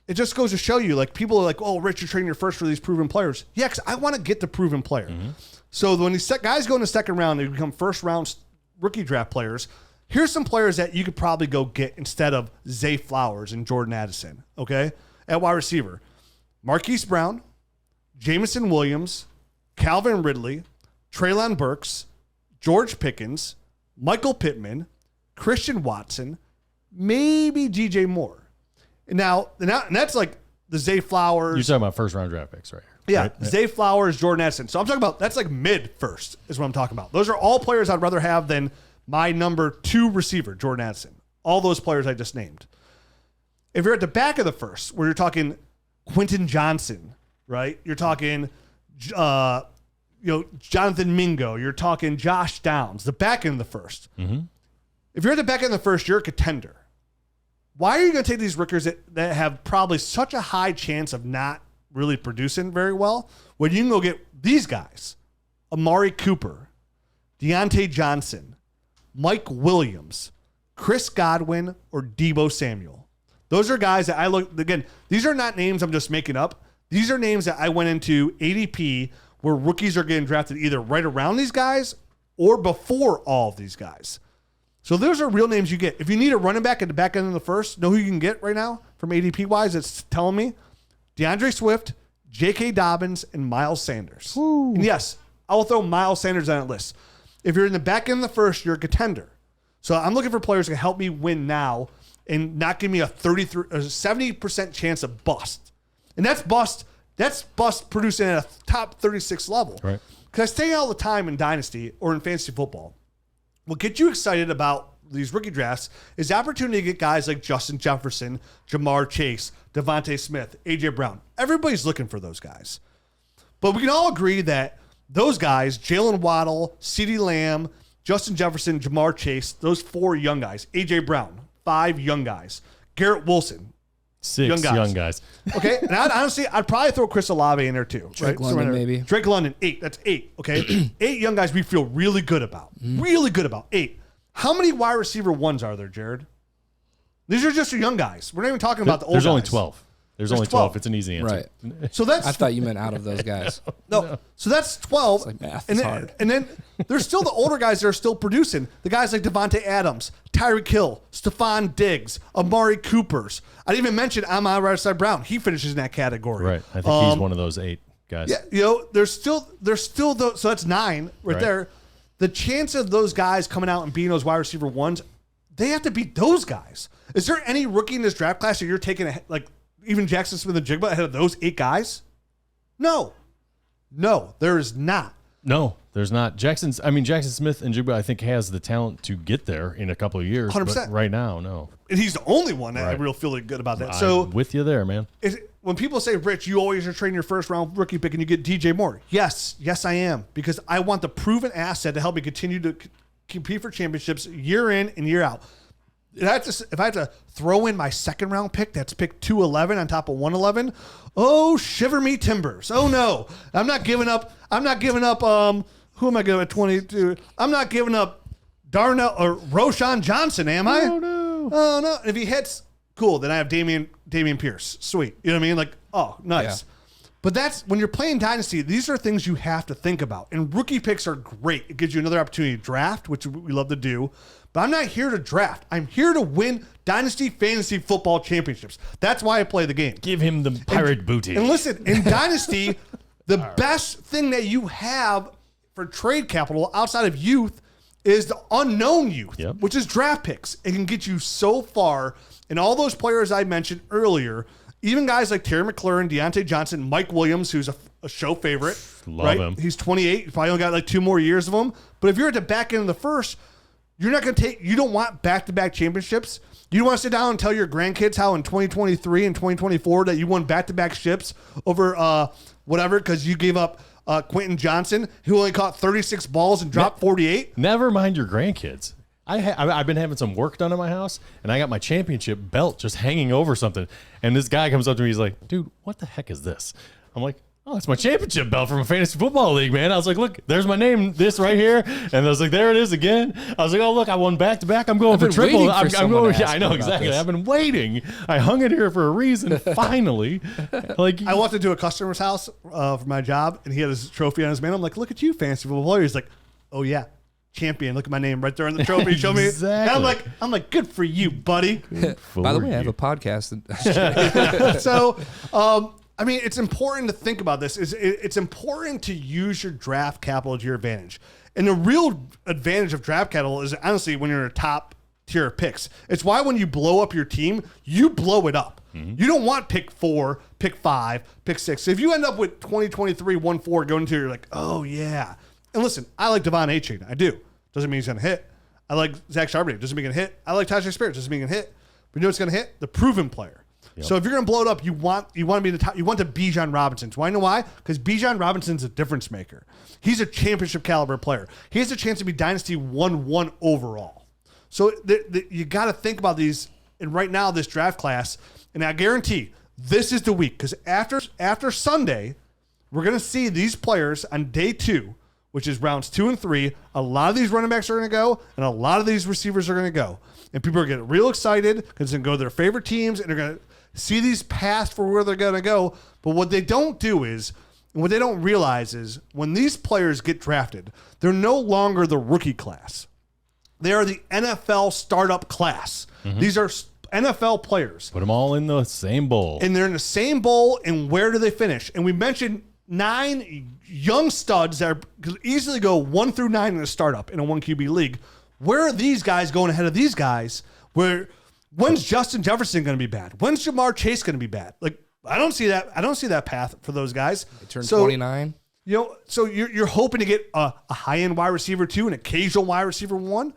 [SPEAKER 1] it just goes to show you, like, people are like, oh, Rich, you're trading your first for these proven players. Yeah, because I want to get the proven player. Mm-hmm. So when these guys go in the second round, they become first round rookie draft players. Here's some players that you could probably go get instead of Zay Flowers and Jordan Addison. Okay, at wide receiver, Marquise Brown, Jameson Williams, Calvin Ridley, Treylon Burks, George Pickens, Michael Pittman, Christian Watson, maybe DJ Moore. And that's like the Zay Flowers.
[SPEAKER 2] You're talking about first round draft picks, right?
[SPEAKER 1] Yeah,
[SPEAKER 2] right?
[SPEAKER 1] Zay Flowers, Jordan Addison. So I'm talking about, that's like mid first is what I'm talking about. Those are all players I'd rather have than my number 2 receiver, Jordan Addison. all those players I just named. If you're at the back of the first, where you're talking Quentin Johnson, right? You're talking, Jonathan Mingo. You're talking Josh Downs, the back end of the first. Mm-hmm. If you're at the back end of the first, you're a contender. Why are you going to take these rookies that have probably such a high chance of not really producing very well when you can go get these guys? Amari Cooper, Deontay Johnson, Mike Williams, Chris Godwin, or Deebo Samuel. Those are guys that I look, again, these are not names I'm just making up. These are names that I went into ADP where rookies are getting drafted either right around these guys or before all of these guys. So those are real names you get. If you need a running back at the back end of the first, know who you can get right now from ADP-wise? It's telling me DeAndre Swift, J.K. Dobbins, and Miles Sanders. Ooh. And yes, I will throw Miles Sanders on that list. If you're in the back end of the first, you're a contender. So I'm looking for players that can help me win now and not give me a 70% chance of bust. And that's bust producing at a top 36 level.
[SPEAKER 2] Right.
[SPEAKER 1] Because I say all the time in Dynasty or in fantasy football, what gets you excited about these rookie drafts is the opportunity to get guys like Justin Jefferson, Jamar Chase, Devontae Smith, A.J. Brown. Everybody's looking for those guys. But we can all agree that those guys, Jalen Waddle, CeeDee Lamb, Justin Jefferson, Jamar Chase, those 4 young guys, A.J. Brown, 5 young guys, Garrett Wilson,
[SPEAKER 2] 6 young guys.
[SPEAKER 1] Okay, and I'd probably throw Chris Olave in there too.
[SPEAKER 3] Drake London, maybe.
[SPEAKER 1] Drake London, 8. That's 8. Okay, 8 young guys we feel really good about. Really good about 8. How many wide receiver ones are there, Jared? These are just your young guys. We're not even talking about the old guys.
[SPEAKER 2] There's only 12. There's only 12. It's an easy answer.
[SPEAKER 3] Right.
[SPEAKER 1] So that's.
[SPEAKER 3] I thought you meant out of those guys.
[SPEAKER 1] No. So that's 12.
[SPEAKER 3] It's like math.
[SPEAKER 1] And
[SPEAKER 3] It's
[SPEAKER 1] then,
[SPEAKER 3] hard.
[SPEAKER 1] and then there's still the older guys that are still producing. The guys like Devontae Adams, Tyreek Hill, Stephon Diggs, Amari Coopers. I didn't even mention Amon-Ra Brown. He finishes in that category.
[SPEAKER 2] Right. I think he's one of those 8 guys.
[SPEAKER 1] Yeah. There's still those. So that's 9 right there. The chance of those guys coming out and being those wide receiver ones, they have to beat those guys. Is there any rookie in this draft class that you're taking even Jackson Smith and Jigba ahead of those 8 guys? No, there is not.
[SPEAKER 2] No, there's not. Jackson Smith and Jigba, I think, has the talent to get there in a couple of years.
[SPEAKER 1] 100%.
[SPEAKER 2] But right now, no.
[SPEAKER 1] And he's the only one that I really feel good about that. So
[SPEAKER 2] I'm with you there, man.
[SPEAKER 1] When people say, Rich, you always are trading your first round rookie pick and you get DJ Moore. Yes, I am. Because I want the proven asset to help me continue to compete for championships year in and year out. If I had to throw in my second round pick, that's pick 211 on top of 111. Oh, shiver me timbers. Oh no, I'm not giving up. Who am I going at 22? I'm not giving up Darnell or Roshan Johnson, am I?
[SPEAKER 2] Oh no.
[SPEAKER 1] Oh no. If he hits, cool. Then I have Damian Pierce. Sweet. You know what I mean? Like, oh, nice. Yeah. But that's when you're playing Dynasty, these are things you have to think about. And rookie picks are great. It gives you another opportunity to draft, which we love to do. But I'm not here to draft. I'm here to win Dynasty Fantasy Football Championships. That's why I play the game.
[SPEAKER 2] Give him the pirate booty.
[SPEAKER 1] And listen, in Dynasty, the best thing that you have for trade capital outside of youth is the unknown youth, which is draft picks. It can get you so far. And all those players I mentioned earlier, even guys like Terry McLaurin, Deontay Johnson, Mike Williams, who's a show favorite.
[SPEAKER 2] Love him.
[SPEAKER 1] He's 28. You probably only got like 2 more years of him. But if you're at the back end of the first, you're not going to you don't want back-to-back championships. You don't want to sit down and tell your grandkids how in 2023 and 2024 that you won back-to-back ships over whatever because you gave up Quentin Johnson, who only caught 36 balls and dropped 48.
[SPEAKER 2] Never mind your grandkids. I've been having some work done in my house, and I got my championship belt just hanging over something. And this guy comes up to me, he's like, dude, what the heck is this? I'm like, oh, it's my championship belt from a fantasy football league, man. I was like, look, there's my name, this right here. And I was like, there it is again. I was like, oh, look, I won back-to-back. I'm going for triple.
[SPEAKER 3] I'm going.
[SPEAKER 2] Yeah, I know, exactly. This. I've been waiting. I hung it here for a reason, finally.
[SPEAKER 1] I walked into a customer's house for my job, and he had his trophy on his man. I'm like, look at you, fantasy football player. He's like, oh, yeah. Champion. Look at my name right there on the trophy. Show me. And I'm like, good for you, buddy.
[SPEAKER 3] By the way, I have a podcast.
[SPEAKER 1] So, I mean, it's important to think about this. It's important to use your draft capital to your advantage. And the real advantage of draft capital is honestly when you're in a top tier of picks. It's why when you blow up your team, you blow it up. Mm-hmm. You don't want pick 4, pick 5, pick 6. So if you end up with 2023 1-4 going into, you're like, oh yeah. And listen, I like Devon A-Chain. I do. Doesn't mean he's going to hit. I like Zach Charbonnet. Doesn't mean going to hit. I like Tajay Spears. Doesn't mean going to hit. But you know what's going to hit? The proven player. Yep. So if you're going to blow it up, you want to be the top. You want the Bijan Robinsons. Why? You know why? Because Bijan Robinson's a difference maker. He's a championship caliber player. He has a chance to be Dynasty 1-1 overall. So you got to think about these. And right now, this draft class, and I guarantee this is the week, because after Sunday, we're going to see these players on day 2, which is rounds 2 and 3. A lot of these running backs are going to go, and a lot of these receivers are going to go. And people are getting real excited because they're going to go to their favorite teams, and they're going to see these paths for where they're going to go. But what they don't do is, and what they don't realize is, when these players get drafted, they're no longer the rookie class. They are the NFL startup class. Mm-hmm. These are NFL players.
[SPEAKER 2] Put them all in the same bowl.
[SPEAKER 1] And they're in the same bowl, and where do they finish? And we mentioned 9 young studs that could easily go 1 through 9 in a startup in a 1 QB league. Where are these guys going ahead of these guys? When's Justin Jefferson going to be bad? When's Jamar Chase going to be bad? Like, I don't see that. I don't see that path for those guys.
[SPEAKER 3] They turn 29.
[SPEAKER 1] You know, so you're hoping to get a high-end wide receiver 2, an occasional wide receiver 1.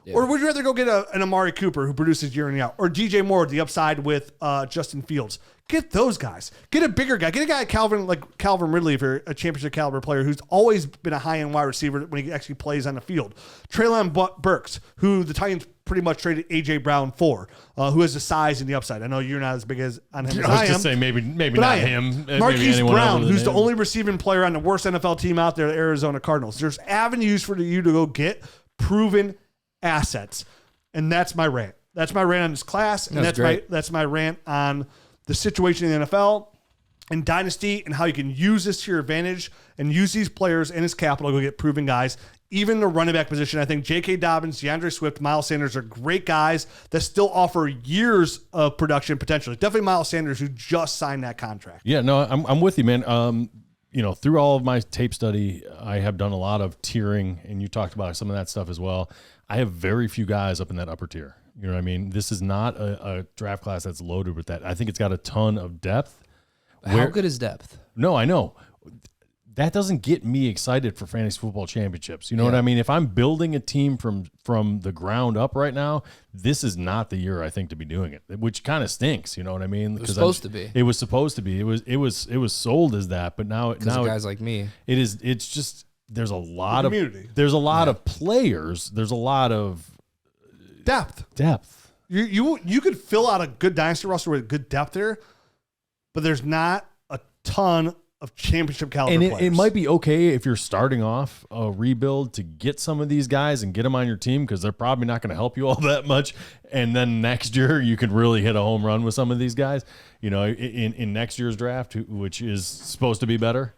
[SPEAKER 1] Yeah. Or would you rather go get an Amari Cooper who produces year in and out? Or DJ Moore, the upside with Justin Fields? Get those guys. Get a bigger guy. Get a guy like Calvin Ridley, if you're a championship caliber player who's always been a high-end wide receiver when he actually plays on the field. Treylon Burks, who the Titans pretty much traded A.J. Brown for, who has the size and the upside. I know you're not as big as on him as I am.
[SPEAKER 2] I was just saying maybe not him.
[SPEAKER 1] Marquise Brown, who's the only receiving player on the worst NFL team out there, the Arizona Cardinals. There's avenues for you to go get proven assets. And that's my rant. That's my rant on this class. And that's my rant on the situation in the NFL and Dynasty and how you can use this to your advantage and use these players and his capital to go get proven guys. Even the running back position, I think J.K. Dobbins, DeAndre Swift, Miles Sanders are great guys that still offer years of production potentially. Definitely Miles Sanders, who just signed that contract.
[SPEAKER 2] Yeah, no, I'm with you, man. Through all of my tape study, I have done a lot of tiering, and you talked about some of that stuff as well. I have very few guys up in that upper tier. You know what I mean? This is not a draft class that's loaded with that. I think it's got a ton of depth.
[SPEAKER 3] How good is depth?
[SPEAKER 2] No, I know. That doesn't get me excited for fantasy football championships. You know what I mean? If I'm building a team from the ground up right now, this is not the year I think to be doing it, which kind of stinks. You know what I mean?
[SPEAKER 3] It was supposed to be.
[SPEAKER 2] It was supposed to be. It was sold as that, but now
[SPEAKER 3] guys like me,
[SPEAKER 2] it is. It's just there's a lot of players. There's a lot of
[SPEAKER 1] depth. You could fill out a good dynasty roster with good depth there, but there's not a ton of championship caliber
[SPEAKER 2] players.
[SPEAKER 1] And
[SPEAKER 2] it might be okay if you're starting off a rebuild to get some of these guys and get them on your team, because they're probably not going to help you all that much. And then next year you could really hit a home run with some of these guys, in next year's draft, which is supposed to be better.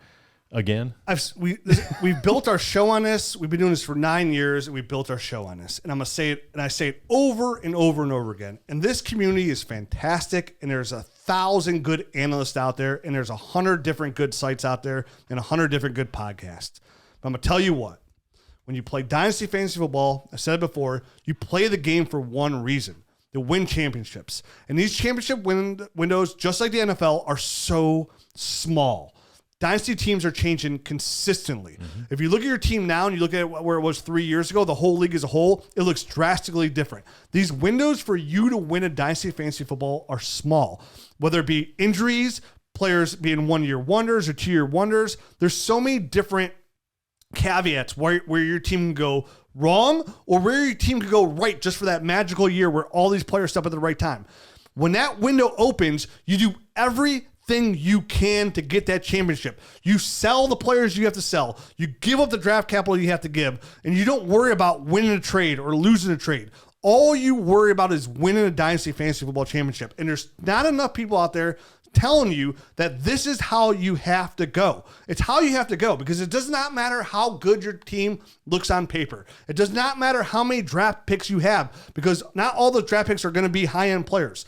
[SPEAKER 2] Again,
[SPEAKER 1] we've built our show on this. We've been doing this for 9 years, and we built our show on this. And I'm gonna say it, and I say it over and over and over again. And this community is fantastic. And there's 1,000 good analysts out there, and there's 100 different good sites out there, and 100 different good podcasts. But I'm gonna tell you what: when you play Dynasty Fantasy Football, I said it before, you play the game for one reason: to win championships. And these championship windows, just like the NFL, are so small. Dynasty teams are changing consistently. Mm-hmm. If you look at your team now and you look at where it was 3 years ago, the whole league as a whole, it looks drastically different. These windows for you to win a Dynasty fantasy football are small, whether it be injuries, players being 1 year wonders or 2 year wonders. There's so many different caveats where your team can go wrong or where your team can go right just for that magical year where all these players step at the right time. When that window opens, you do everything you can to get that championship. You sell the players you have to sell. You give up the draft capital you have to give, and you don't worry about winning a trade or losing a trade. All you worry about is winning a Dynasty Fantasy Football Championship. And there's not enough people out there telling you that this is how you have to go. It's how you have to go, because it does not matter how good your team looks on paper. It does not matter how many draft picks you have, because not all the draft picks are going to be high-end players.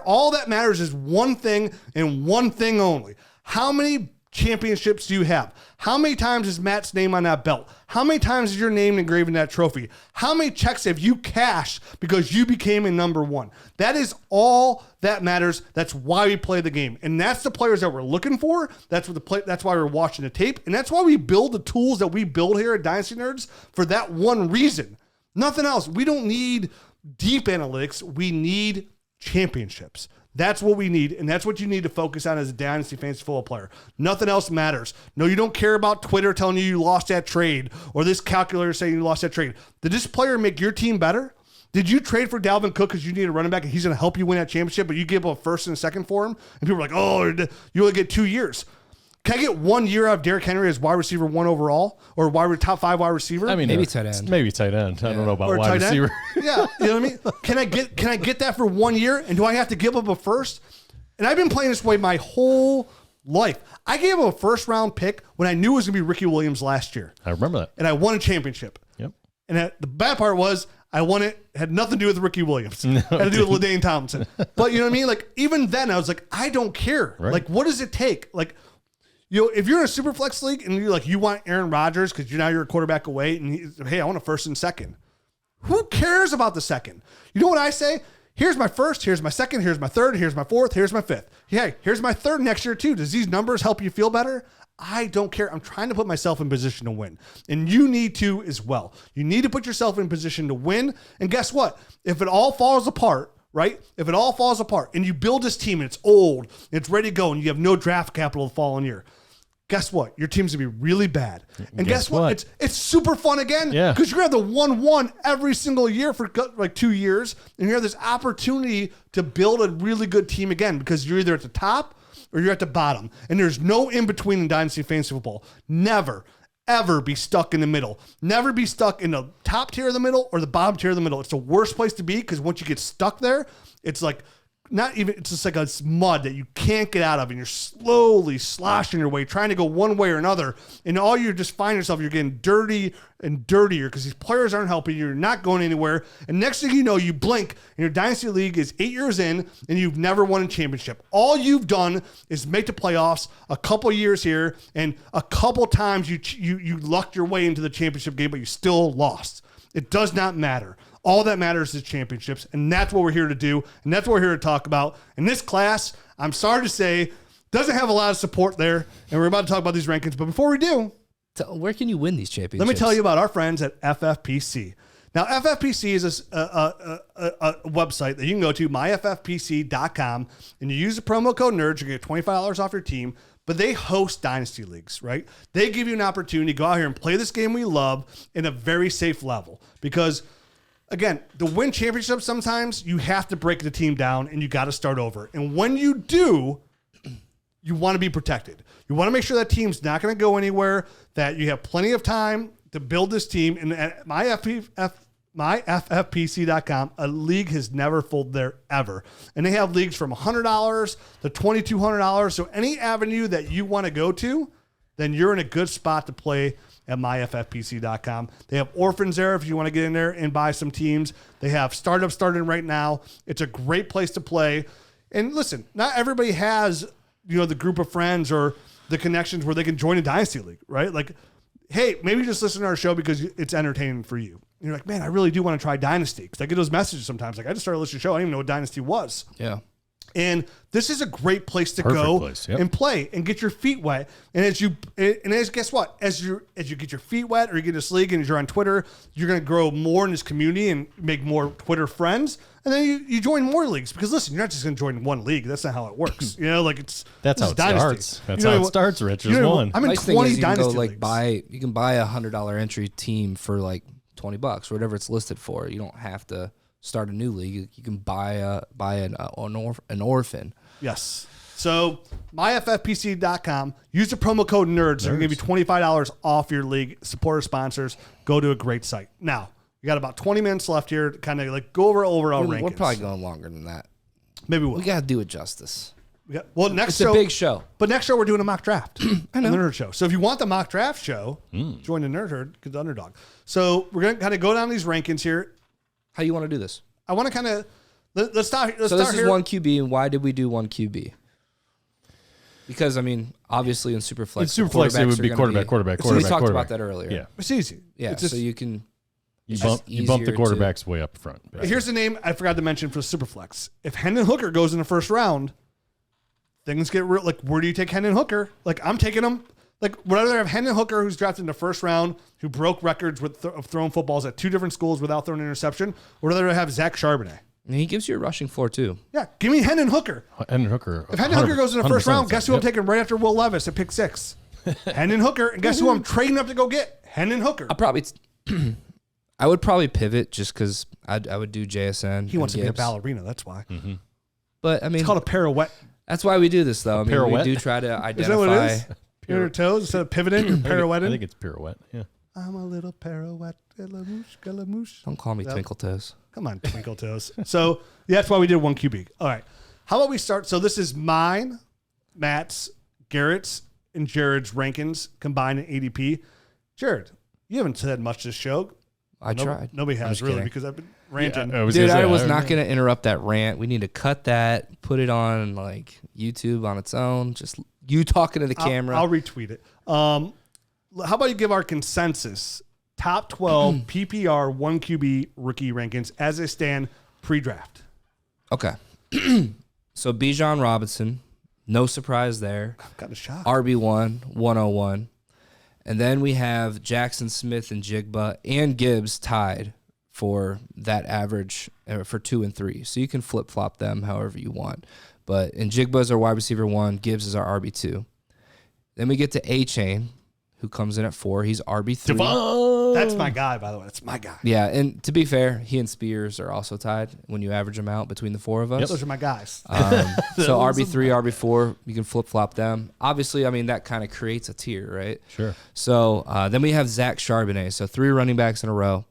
[SPEAKER 1] All that matters is one thing and one thing only. How many championships do you have? How many times is Matt's name on that belt? How many times is your name engraved in that trophy? How many checks have you cashed because you became a number one? That is all that matters. That's why we play the game. And that's the players that we're looking for. That's why we're watching the tape. And that's why we build the tools that we build here at Dynasty Nerds, for that one reason. Nothing else. We don't need deep analytics. We need championships. That's what we need, and that's what you need to focus on as a Dynasty fantasy football player. Nothing else matters. No, you don't care about Twitter telling you lost that trade or this calculator saying you lost that trade. Did this player make your team better? Did you trade for Dalvin Cook because you need a running back and he's going to help you win that championship, but you give up a first and a second for him? And people are like, oh, you only get 2 years. Can I get 1 year out of Derrick Henry as wide receiver 1 overall or top 5 wide receiver?
[SPEAKER 2] I mean,
[SPEAKER 3] maybe tight end.
[SPEAKER 2] Maybe tight end. I don't know about
[SPEAKER 1] or
[SPEAKER 2] wide receiver.
[SPEAKER 1] Yeah, you know what I mean? Can I get that for 1 year? And do I have to give up a first? And I've been playing this way my whole life. I gave up a first round pick when I knew it was going to be Ricky Williams last year.
[SPEAKER 2] I remember that.
[SPEAKER 1] And I won a championship.
[SPEAKER 2] Yep.
[SPEAKER 1] And the bad part was I won it, had nothing to do with Ricky Williams. Had to do with LaDaine Tomlinson. But you know what I mean? Like, even then I was like, I don't care.
[SPEAKER 2] Right.
[SPEAKER 1] Like, what does it take? Like, if you're in a super flex league and you want Aaron Rodgers because you're a quarterback away and hey, I want a first and second. Who cares about the second? You know what I say? Here's my first, here's my second, here's my third, here's my fourth, here's my fifth. Hey, here's my third next year too. Does these numbers help you feel better? I don't care. I'm trying to put myself in position to win. And you need to as well. You need to put yourself in position to win. And guess what? If it all falls apart, right? If it all falls apart and you build this team and it's old, and it's ready to go, and you have no draft capital the following year, guess what? Your team's gonna be really bad. And guess what? It's super fun again.
[SPEAKER 2] Yeah.
[SPEAKER 1] Because you're gonna have the 1-1 every single year for like 2 years, and you have this opportunity to build a really good team again because you're either at the top or you're at the bottom. And there's no in between in Dynasty Fantasy Football. Never, ever be stuck in the middle. Never be stuck in the top tier of the middle or the bottom tier of the middle. It's the worst place to be because once you get stuck there, it's like it's just like a mud that you can't get out of, and you're slowly sloshing your way, trying to go one way or another. And all you just find yourself, you're getting dirty and dirtier because these players aren't helping you. You're not going anywhere. And next thing you know, you blink and your Dynasty League is 8 years in and you've never won a championship. All you've done is make the playoffs a couple years here, and a couple times you lucked your way into the championship game, but you still lost. It does not matter. All that matters is championships, and that's what we're here to do, and that's what we're here to talk about. And this class, I'm sorry to say, doesn't have a lot of support there, and we're about to talk about these rankings. But before we do,
[SPEAKER 3] where can you win these championships?
[SPEAKER 1] Let me tell you about our friends at FFPC. Now, FFPC is a website that you can go to, myffpc.com, and you use the promo code NERDS, you get $25 off your team. But they host Dynasty Leagues, right? They give you an opportunity to go out here and play this game we love in a very safe level. Because, again, to win championships, sometimes you have to break the team down and you got to start over. And when you do, you want to be protected. You want to make sure that team's not going to go anywhere, that you have plenty of time to build this team. And at myffpc.com, a league has never folded there ever. And they have leagues from $100 to $2,200. So any avenue that you want to go to, then you're in a good spot to play at myffpc.com. They have orphans there if you want to get in there and buy some teams. They have startups starting right now. It's a great place to play. And listen, not everybody has, the group of friends or the connections where they can join a Dynasty League, right? Like, hey, maybe just listen to our show because it's entertaining for you. And you're like, man, I really do want to try Dynasty. Because I get those messages sometimes. Like, I just started listening to the show. I didn't even know what Dynasty was.
[SPEAKER 3] Yeah.
[SPEAKER 1] And this is a great place to
[SPEAKER 2] Perfect
[SPEAKER 1] go
[SPEAKER 2] place, yep.
[SPEAKER 1] and play and get your feet wet. And guess what? As you get your feet wet or you get in this league and as you're on Twitter, you're going to grow more in this community and make more Twitter friends. And then you join more leagues because listen, you're not just going to join one league. That's not how it works.
[SPEAKER 2] That's how it
[SPEAKER 1] Dynasty.
[SPEAKER 2] starts. That's how it starts, Rich. Is one.
[SPEAKER 1] I'm in
[SPEAKER 3] Nice
[SPEAKER 1] 20
[SPEAKER 3] thing is
[SPEAKER 1] Dynasty
[SPEAKER 3] you can
[SPEAKER 1] leagues.
[SPEAKER 3] you can buy a $100 entry team for like $20 or whatever it's listed for. You don't have to start a new league. You can buy an orphan.
[SPEAKER 1] Yes. So myffpc.com. Use the promo code NERDS. They're going to give you $25 off your league. Support our sponsors. Go to a great site. Now, we got about 20 minutes left here to kind of like go over overall rankings.
[SPEAKER 3] We're probably going longer than that.
[SPEAKER 1] Maybe we'll.
[SPEAKER 3] We got to do it justice.
[SPEAKER 1] Next
[SPEAKER 3] It's a big show.
[SPEAKER 1] But next show we're doing a mock draft.
[SPEAKER 3] I know.
[SPEAKER 1] On the Nerd Show. So if you want the mock draft show, join the Nerd Herd, get the Underdog. So we're going to kind of go down these rankings here.
[SPEAKER 3] How you want to do this?
[SPEAKER 1] I want to kind of let's start.
[SPEAKER 3] So this is one QB, and why did we do one QB? Because obviously in Superflex,
[SPEAKER 2] it would be quarterback.
[SPEAKER 3] So we talked about that earlier.
[SPEAKER 2] Yeah,
[SPEAKER 1] it's easy.
[SPEAKER 3] Yeah,
[SPEAKER 1] it's just,
[SPEAKER 3] so you can.
[SPEAKER 2] You bump the quarterbacks way up front. Basically.
[SPEAKER 1] Here's the name I forgot to mention for Superflex. If Hendon Hooker goes in the first round, things get real. Like, where do you take Hendon Hooker? Like, I'm taking him. Like, would I rather have Hendon Hooker, who's drafted in the first round, who broke records of throwing footballs at 2 different schools without throwing an interception, or would I rather have Zach Charbonnet?
[SPEAKER 3] And he gives you a rushing floor, too.
[SPEAKER 1] Yeah, give me Hendon Hooker.
[SPEAKER 2] Hendon Hooker.
[SPEAKER 1] If Hendon Hooker goes in the first round, guess who I'm taking right after Will Levis at pick 6? Hendon Hooker. And guess who I'm trading up to go get? Hendon Hooker.
[SPEAKER 3] I would probably pivot just because I would do JSN.
[SPEAKER 1] He wants to be a ballerina, that's why.
[SPEAKER 2] Mm-hmm.
[SPEAKER 3] But, I mean.
[SPEAKER 1] It's called a pirouette.
[SPEAKER 3] That's why we do this, though. I mean,
[SPEAKER 2] pirouette?
[SPEAKER 3] we do try to identify.
[SPEAKER 1] Is that what it is? You're on your toes instead of pivoting, you're pirouetting?
[SPEAKER 2] I think it's pirouette, yeah.
[SPEAKER 1] I'm a little pirouette. Galamoosh.
[SPEAKER 3] Don't call me Twinkle Toes.
[SPEAKER 1] Come on, Twinkle Toes. So that's why we did 1 QB. All right. How about we start? So this is mine, Matt's, Garrett's, and Jared's rankings combined in ADP. Jared, you haven't said much this show.
[SPEAKER 3] I tried.
[SPEAKER 1] Nobody has really
[SPEAKER 3] kidding.
[SPEAKER 1] because I've been ranting.
[SPEAKER 2] Yeah,
[SPEAKER 3] I was not going to interrupt that rant. We need to cut that, put it on like YouTube on its own. Just you talking to the camera.
[SPEAKER 1] I'll retweet it. How about you give our consensus top 12 PPR 1 QB rookie rankings as they stand pre-draft?
[SPEAKER 3] Okay. So Bijan Robinson, no surprise there.
[SPEAKER 1] Got a shot.
[SPEAKER 3] RB1, 101. And then we have Jackson Smith and Jigba and Gibbs tied for that average for 2 and 3. So you can flip-flop them however you want. But in Jigba is our wide receiver 1, Gibbs is our RB2. Then we get to A-Chain, who comes in at 4. He's RB3.
[SPEAKER 1] That's my guy, by the way. That's my guy.
[SPEAKER 3] Yeah, and to be fair, he and Spears are also tied when you average them out between the 4 of us.
[SPEAKER 1] Yep. Those are my guys.
[SPEAKER 3] So RB3, RB4, you can flip-flop them. Obviously, I mean, that kind of creates a tier, right?
[SPEAKER 2] Sure.
[SPEAKER 3] So then we have Zach Charbonnet. So 3 running backs in a row.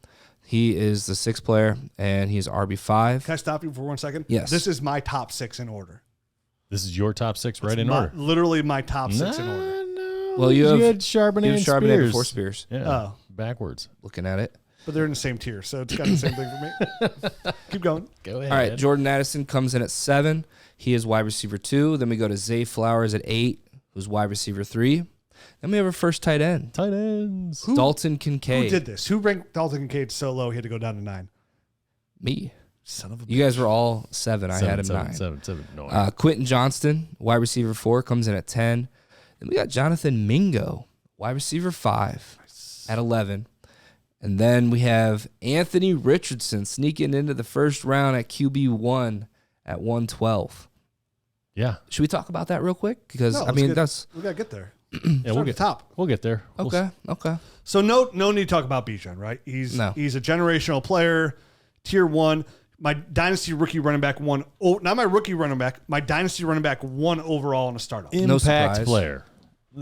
[SPEAKER 3] He is the 6th player, and he's RB5.
[SPEAKER 1] Can I stop you for 1 second?
[SPEAKER 3] Yes.
[SPEAKER 1] This is my top 6 in order.
[SPEAKER 2] This is your top 6 right in order?
[SPEAKER 1] Literally my top 6 in order.
[SPEAKER 2] No.
[SPEAKER 3] Well, you
[SPEAKER 2] had Charbonnet and
[SPEAKER 3] Charbonnet
[SPEAKER 2] Spears.
[SPEAKER 3] before Spears.
[SPEAKER 2] Yeah.
[SPEAKER 1] Oh.
[SPEAKER 2] Backwards.
[SPEAKER 3] Looking at it.
[SPEAKER 1] But they're in the same tier, so it's got the same thing for me. Keep going.
[SPEAKER 2] Go ahead.
[SPEAKER 3] All right, Jordan Addison comes in at 7. He is wide receiver 2. Then we go to Zay Flowers at 8, who's wide receiver 3. Then we have our first tight end.
[SPEAKER 2] Tight ends.
[SPEAKER 3] Dalton Kincaid.
[SPEAKER 1] Who did this? Who ranked Dalton Kincaid so low he had to go down to 9?
[SPEAKER 3] Me.
[SPEAKER 1] Son of a bitch.
[SPEAKER 3] You guys were all 7. I had him 9.
[SPEAKER 2] 7. No.
[SPEAKER 3] Quentin Johnston, wide receiver 4, comes in at 10. Then we got Jonathan Mingo, wide receiver 5, at 11. And then we have Anthony Richardson sneaking into the first round at QB1 at 112.
[SPEAKER 2] Yeah.
[SPEAKER 3] Should we talk about that real quick? Because,
[SPEAKER 1] No,
[SPEAKER 3] I mean,
[SPEAKER 1] that's... We got to get there.
[SPEAKER 2] Yeah, we'll get
[SPEAKER 1] top.
[SPEAKER 2] We'll get there.
[SPEAKER 3] Okay.
[SPEAKER 1] So no need to talk about Bijan, right? He's a generational player, tier 1. My dynasty rookie running back 1. Oh, not my rookie running back. My dynasty running back 1 overall in a startup.
[SPEAKER 2] Impact player.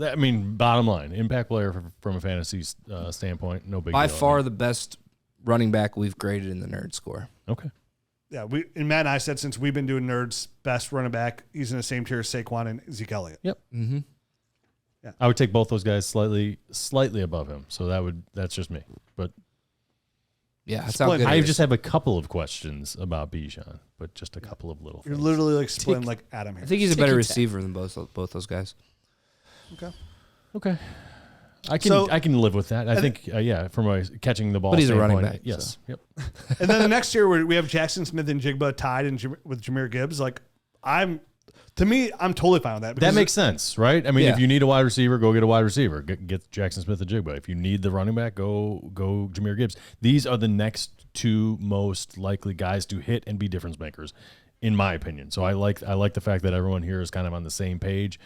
[SPEAKER 2] I mean, bottom line, impact player from a fantasy standpoint, no big deal.
[SPEAKER 3] By far the best running back we've graded in the nerd score.
[SPEAKER 2] Okay.
[SPEAKER 1] Yeah, and Matt and I said since we've been doing nerds, best running back, he's in the same tier as Saquon and Zeke Elliott.
[SPEAKER 2] Yep.
[SPEAKER 3] Mm-hmm.
[SPEAKER 1] Yeah.
[SPEAKER 2] I would take both those guys slightly above him. So that's just me. But
[SPEAKER 3] yeah, that's how good
[SPEAKER 2] I
[SPEAKER 3] it
[SPEAKER 2] just
[SPEAKER 3] is.
[SPEAKER 2] have a couple of questions about Bijan, but just a couple of little
[SPEAKER 1] You're
[SPEAKER 2] things.
[SPEAKER 1] literally like splitting like Adam here.
[SPEAKER 3] I think he's a better receiver than both those guys.
[SPEAKER 1] Okay.
[SPEAKER 2] I can live with that. I think from a catching the ball.
[SPEAKER 3] But he's a
[SPEAKER 2] standpoint,
[SPEAKER 3] running back,
[SPEAKER 2] Yes.
[SPEAKER 3] so.
[SPEAKER 2] Yep.
[SPEAKER 1] And then the next year we have Jackson Smith and Jigba tied with Jahmyr Gibbs. Like I'm totally fine with that.
[SPEAKER 2] That makes sense, right? I mean,
[SPEAKER 3] Yeah.
[SPEAKER 2] if you need a wide receiver, go get a wide receiver. Get Jackson Smith and Jigba. If you need the running back, go Jahmyr Gibbs. These are the next 2 most likely guys to hit and be difference makers, in my opinion. So I like the fact that everyone here is kind of on the same page.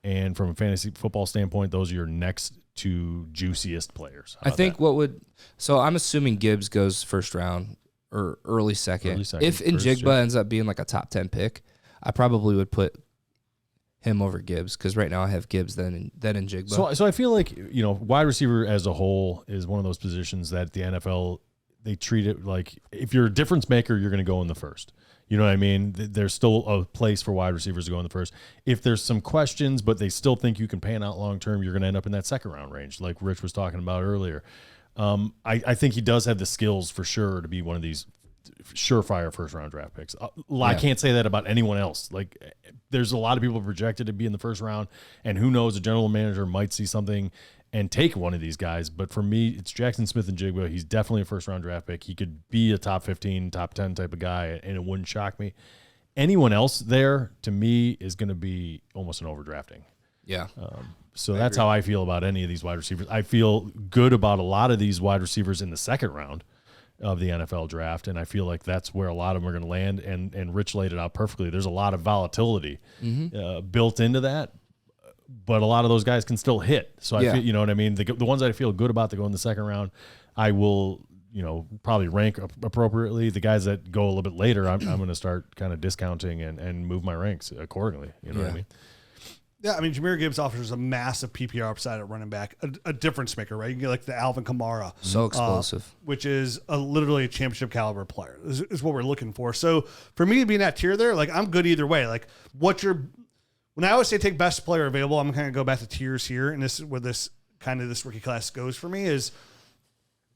[SPEAKER 2] And from a fantasy football standpoint, those are your next 2 juiciest players.
[SPEAKER 3] I think so I'm assuming Gibbs goes first round or early second. If Njigba ends up being like a top 10 pick, I probably would put him over Gibbs because right now I have Gibbs then Njigba.
[SPEAKER 2] So I feel like, wide receiver as a whole is one of those positions that the NFL, they treat it like if you're a difference maker, you're going to go in the first. You know what I mean? There's still a place for wide receivers to go in the first. If there's some questions, but they still think you can pan out long term, you're going to end up in that second round range, like Rich was talking about earlier. I think he does have the skills for sure to be one of these surefire first round draft picks. I can't say that about anyone else. Like, there's a lot of people projected to be in the first round, and who knows, a general manager might see something and take one of these guys. But for me, it's Jackson Smith and Jigba. He's definitely a first round draft pick. He could be a top 15, top 10 type of guy, and it wouldn't shock me. Anyone else there, to me, is going to be almost an overdrafting.
[SPEAKER 3] Yeah.
[SPEAKER 2] So that's how I feel about any of these wide receivers. I feel good about a lot of these wide receivers in the second round of the NFL draft, and I feel like that's where a lot of them are going to land, and Rich laid it out perfectly. There's a lot of volatility built into that, but a lot of those guys can still hit. So I feel, you know what I mean? The ones that I feel good about that go in the second round, I will, probably rank appropriately. The guys that go a little bit later, I'm going to start kind of discounting and move my ranks accordingly. You know what I mean?
[SPEAKER 1] Yeah, I mean, Jahmyr Gibbs offers a massive PPR upside at running back, a difference maker, right? You can get like the Alvin Kamara.
[SPEAKER 3] So explosive.
[SPEAKER 1] Which is literally a championship caliber player, is what we're looking for. So for me to be in that tier there, like I'm good either way. Like when I always say take best player available, I'm going to go back to tiers here. And this is where this rookie class goes for me is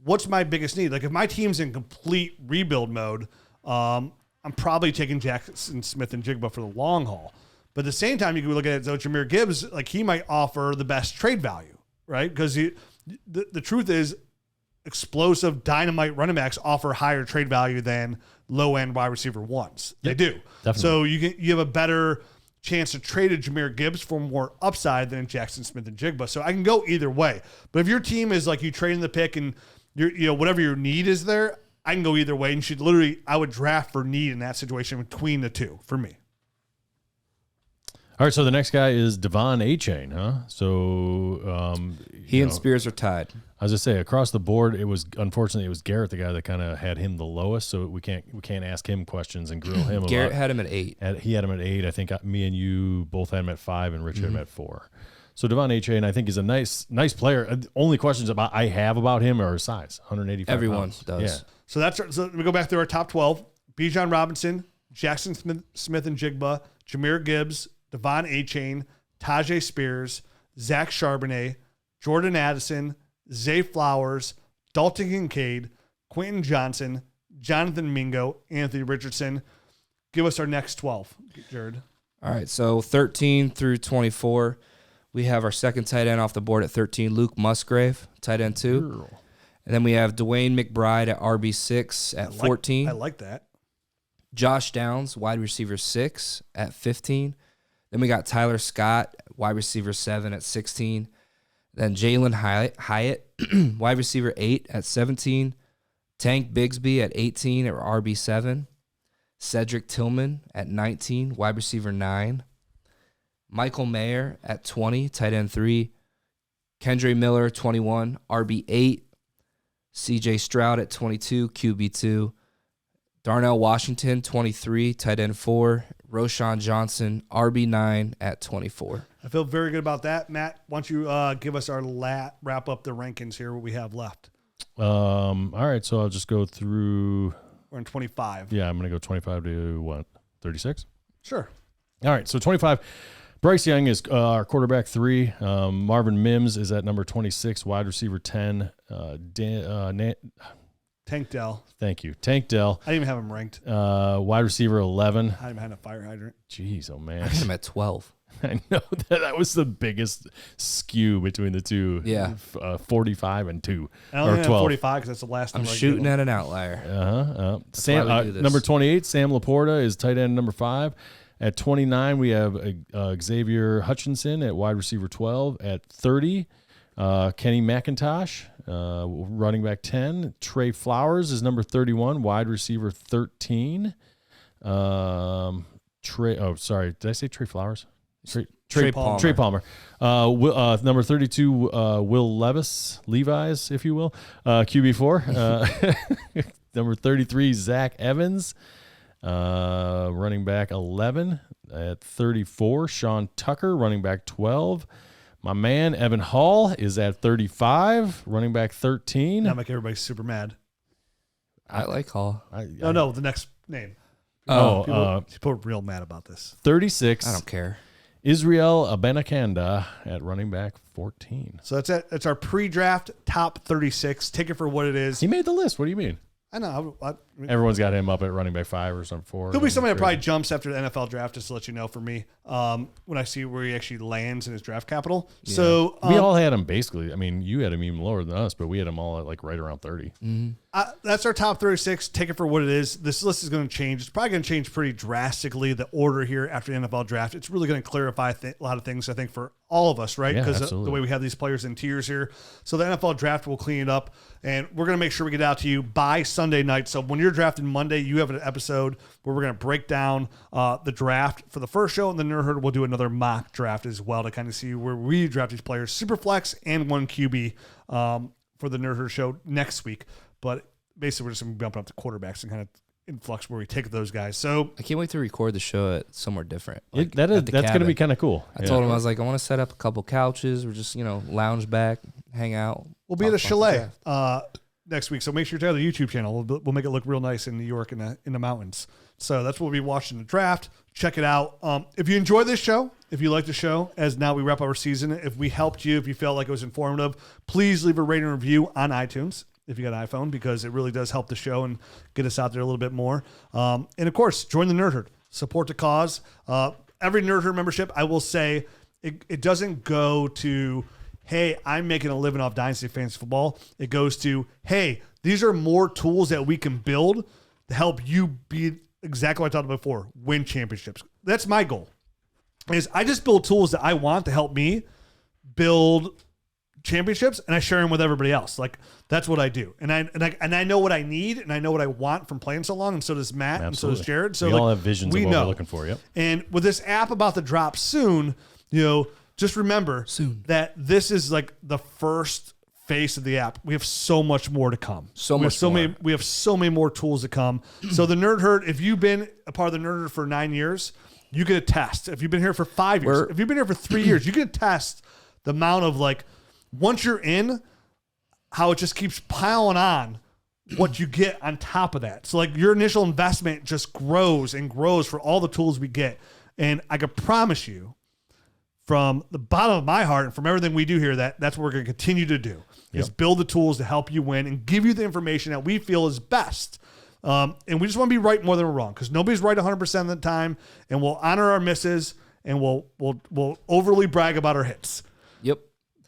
[SPEAKER 1] what's my biggest need? Like if my team's in complete rebuild mode, I'm probably taking Jackson Smith and Jigba for the long haul. But at the same time, you can look at Jahmyr Gibbs, like he might offer the best trade value, right? Because the truth is explosive dynamite running backs offer higher trade value than low-end wide receiver ones. They do.
[SPEAKER 2] Definitely.
[SPEAKER 1] So you have a better chance to trade a Jahmyr Gibbs for more upside than Jackson Smith and Jigba. So I can go either way. But if your team is like you trading the pick and whatever your need is there, I can go either way. And I would draft for need in that situation between the two for me.
[SPEAKER 2] All right, so the next guy is Devon Achane, huh? So
[SPEAKER 3] he and Spears are tied.
[SPEAKER 2] As I say, across the board, unfortunately it was Garrett, the guy that kind of had him the lowest. So we can't ask him questions and grill him.
[SPEAKER 3] Garrett had him at 8.
[SPEAKER 2] He had him at 8. I think me and you both had him at 5, and Rich had him at 4. So Devon Achane, I think, is a nice player. The only questions I have about him are his size, 185
[SPEAKER 3] Everyone
[SPEAKER 2] pounds.
[SPEAKER 3] does.
[SPEAKER 2] Yeah.
[SPEAKER 1] So we go back through our top 12. Bijan Robinson, Jackson Smith and Jigba, Jahmyr Gibbs, Devon Achane, Tajay Spears, Zach Charbonnet, Jordan Addison, Zay Flowers, Dalton Kincaid, Quentin Johnson, Jonathan Mingo, Anthony Richardson. Give us our next 12, Jared.
[SPEAKER 3] All right, so 13 through 24, we have our second tight end off the board at 13, Luke Musgrave, tight end 2. And then we have Dwayne McBride at RB6 at 14.
[SPEAKER 1] I like that.
[SPEAKER 3] Josh Downs, wide receiver 6 at 15. Then we got Tyler Scott, wide receiver 7 at 16. Then Jalen Hyatt, wide receiver 8 at 17. Tank Bigsby at 18 at RB7. Cedric Tillman at 19, wide receiver 9. Michael Mayer at 20, tight end 3. Kendre Miller, 21, RB8. CJ Stroud at 22, QB2. Darnell Washington, 23, tight end 4. Roshan Johnson, RB9 at 24.
[SPEAKER 1] I feel very good about that. Matt, why don't you give us our wrap up the rankings here, what we have left.
[SPEAKER 2] All right, so I'll just go through.
[SPEAKER 1] We're in 25.
[SPEAKER 2] Yeah, I'm going to go 25 to what, 36?
[SPEAKER 1] Sure.
[SPEAKER 2] All right, so 25. Bryce Young is our quarterback 3. Marvin Mims is at number 26, wide receiver 10.
[SPEAKER 1] Tank Dell.
[SPEAKER 2] Thank you. Tank Dell.
[SPEAKER 1] I didn't even have him ranked.
[SPEAKER 2] Wide receiver 11.
[SPEAKER 1] I didn't have a fire hydrant.
[SPEAKER 2] Jeez, oh man.
[SPEAKER 3] I had him at 12.
[SPEAKER 2] I know that was the biggest skew between the two.
[SPEAKER 3] Yeah.
[SPEAKER 2] 45 and 2.
[SPEAKER 1] I only
[SPEAKER 2] or
[SPEAKER 1] have
[SPEAKER 2] 12.
[SPEAKER 1] 45 because that's the last
[SPEAKER 3] I'm
[SPEAKER 1] number
[SPEAKER 3] shooting at an outlier.
[SPEAKER 2] Sam, number 28, Sam Laporta is tight end number 5. At 29, we have Xavier Hutchinson at wide receiver 12. At 30, Kenny McIntosh, running back 10. Trey Flowers is number 31, wide receiver 13. Did I say Trey Flowers? Trey Palmer. Trey Palmer. Number 32, Will Levis, if you will. QB4. Number 33, Zach Evans. Running back 11. At 34, Sean Tucker, running back 12. My man, Evan Hall, is at 35, running back 13.
[SPEAKER 1] That make everybody super mad.
[SPEAKER 3] I like Hall.
[SPEAKER 1] No, the next name. People are real mad about this.
[SPEAKER 2] 36.
[SPEAKER 3] I don't care.
[SPEAKER 2] Israel Abanikanda at running back 14.
[SPEAKER 1] So that's our pre-draft top 36. Take it for what it is.
[SPEAKER 2] He made the list. What do you mean?
[SPEAKER 1] I know.
[SPEAKER 2] Everyone's got him up at running back 5 or something 4.
[SPEAKER 1] He'll be somebody that probably jumps after the NFL draft, just to let you know for me, when I see where he actually lands in his draft capital. Yeah. So
[SPEAKER 2] we all had him basically. I mean, you had him even lower than us, but we had him all at like right around 30.
[SPEAKER 3] Mm-hmm.
[SPEAKER 1] That's our top 36. Take it for what it is. This list is going to change. It's probably going to change pretty drastically, the order here after the NFL draft. It's really going to clarify a lot of things, I think, for all of us, right? Because the way we have these players in tiers here. So the NFL draft will clean it up, and we're going to make sure we get out to you by Sunday night. So when you're drafting Monday, you have an episode where we're going to break down the draft for the first show, and then Nerd Herd will do another mock draft as well to kind of see where we draft these players, super flex and 1 QB for the Nerd Herd show next week. But basically, we're just going to be bumping up the quarterbacks and kind of influx where we take those guys. So
[SPEAKER 3] I can't wait to record the show at somewhere different.
[SPEAKER 2] Like that's going to be kind of cool.
[SPEAKER 3] I told him, I was like, I want to set up a couple couches. We're just, lounge back, hang out.
[SPEAKER 1] We'll be at a chalet next week. So make sure to check out the YouTube channel. We'll make it look real nice in New York in the mountains. So that's what we'll be watching the draft. Check it out. If you enjoy this show, if you like the show, as now we wrap up our season, if we helped you, if you felt like it was informative, please leave a rating and review on iTunes if you got an iPhone, because it really does help the show and get us out there a little bit more. And of course, join the Nerd Herd. Support the cause. Every Nerd Herd membership, I will say, it doesn't go to, hey, I'm making a living off Dynasty Fantasy Football. It goes to, hey, these are more tools that we can build to help you be exactly what I talked about before, win championships. That's my goal. Is I just build tools that I want to help me build championships, and I share them with everybody else. Like, that's what I do. And I know what I need, and I know what I want from playing so long, and so does Matt, and so does Jared. So
[SPEAKER 2] we all have visions of what we're looking for. Yep.
[SPEAKER 1] And with this app about to drop soon, just remember that this is like the first face of the app. We have so much more to come. We have so many more tools to come. So the Nerd Herd, if you've been a part of the Nerd Herd for 9 years, you get a test. If you've been here for 5 years, if you've been here for 3 years, you get a test the amount of, like, once you're in, how it just keeps piling on what you get on top of that. So, like, your initial investment just grows and grows for all the tools we get. And I can promise you, from the bottom of my heart and from everything we do here, that's what we're going to continue to do, is build the tools to help you win and give you the information that we feel is best. And we just want to be right more than we're wrong, because nobody's right 100% of the time, and we'll honor our misses, and we'll overly brag about our hits.
[SPEAKER 3] Yep.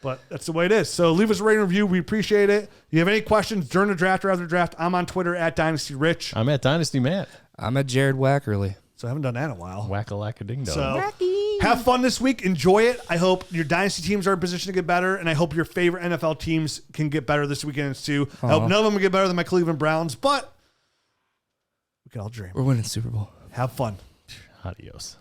[SPEAKER 1] But that's the way it is. So leave us a rating review. We appreciate it. If you have any questions during the draft or after the draft, I'm on Twitter at DynastyRich.
[SPEAKER 2] I'm at Dynasty Matt.
[SPEAKER 3] I'm at Jared Wackerly.
[SPEAKER 1] So I haven't done that in a while.
[SPEAKER 2] Whack-a-lack-a-ding-dong.
[SPEAKER 1] So have fun this week. Enjoy it. I hope your Dynasty teams are in position to get better, and I hope your favorite NFL teams can get better this weekend too. I hope none of them will get better than my Cleveland Browns, but we can all dream.
[SPEAKER 3] We're winning Super Bowl.
[SPEAKER 1] Have fun.
[SPEAKER 2] Adios.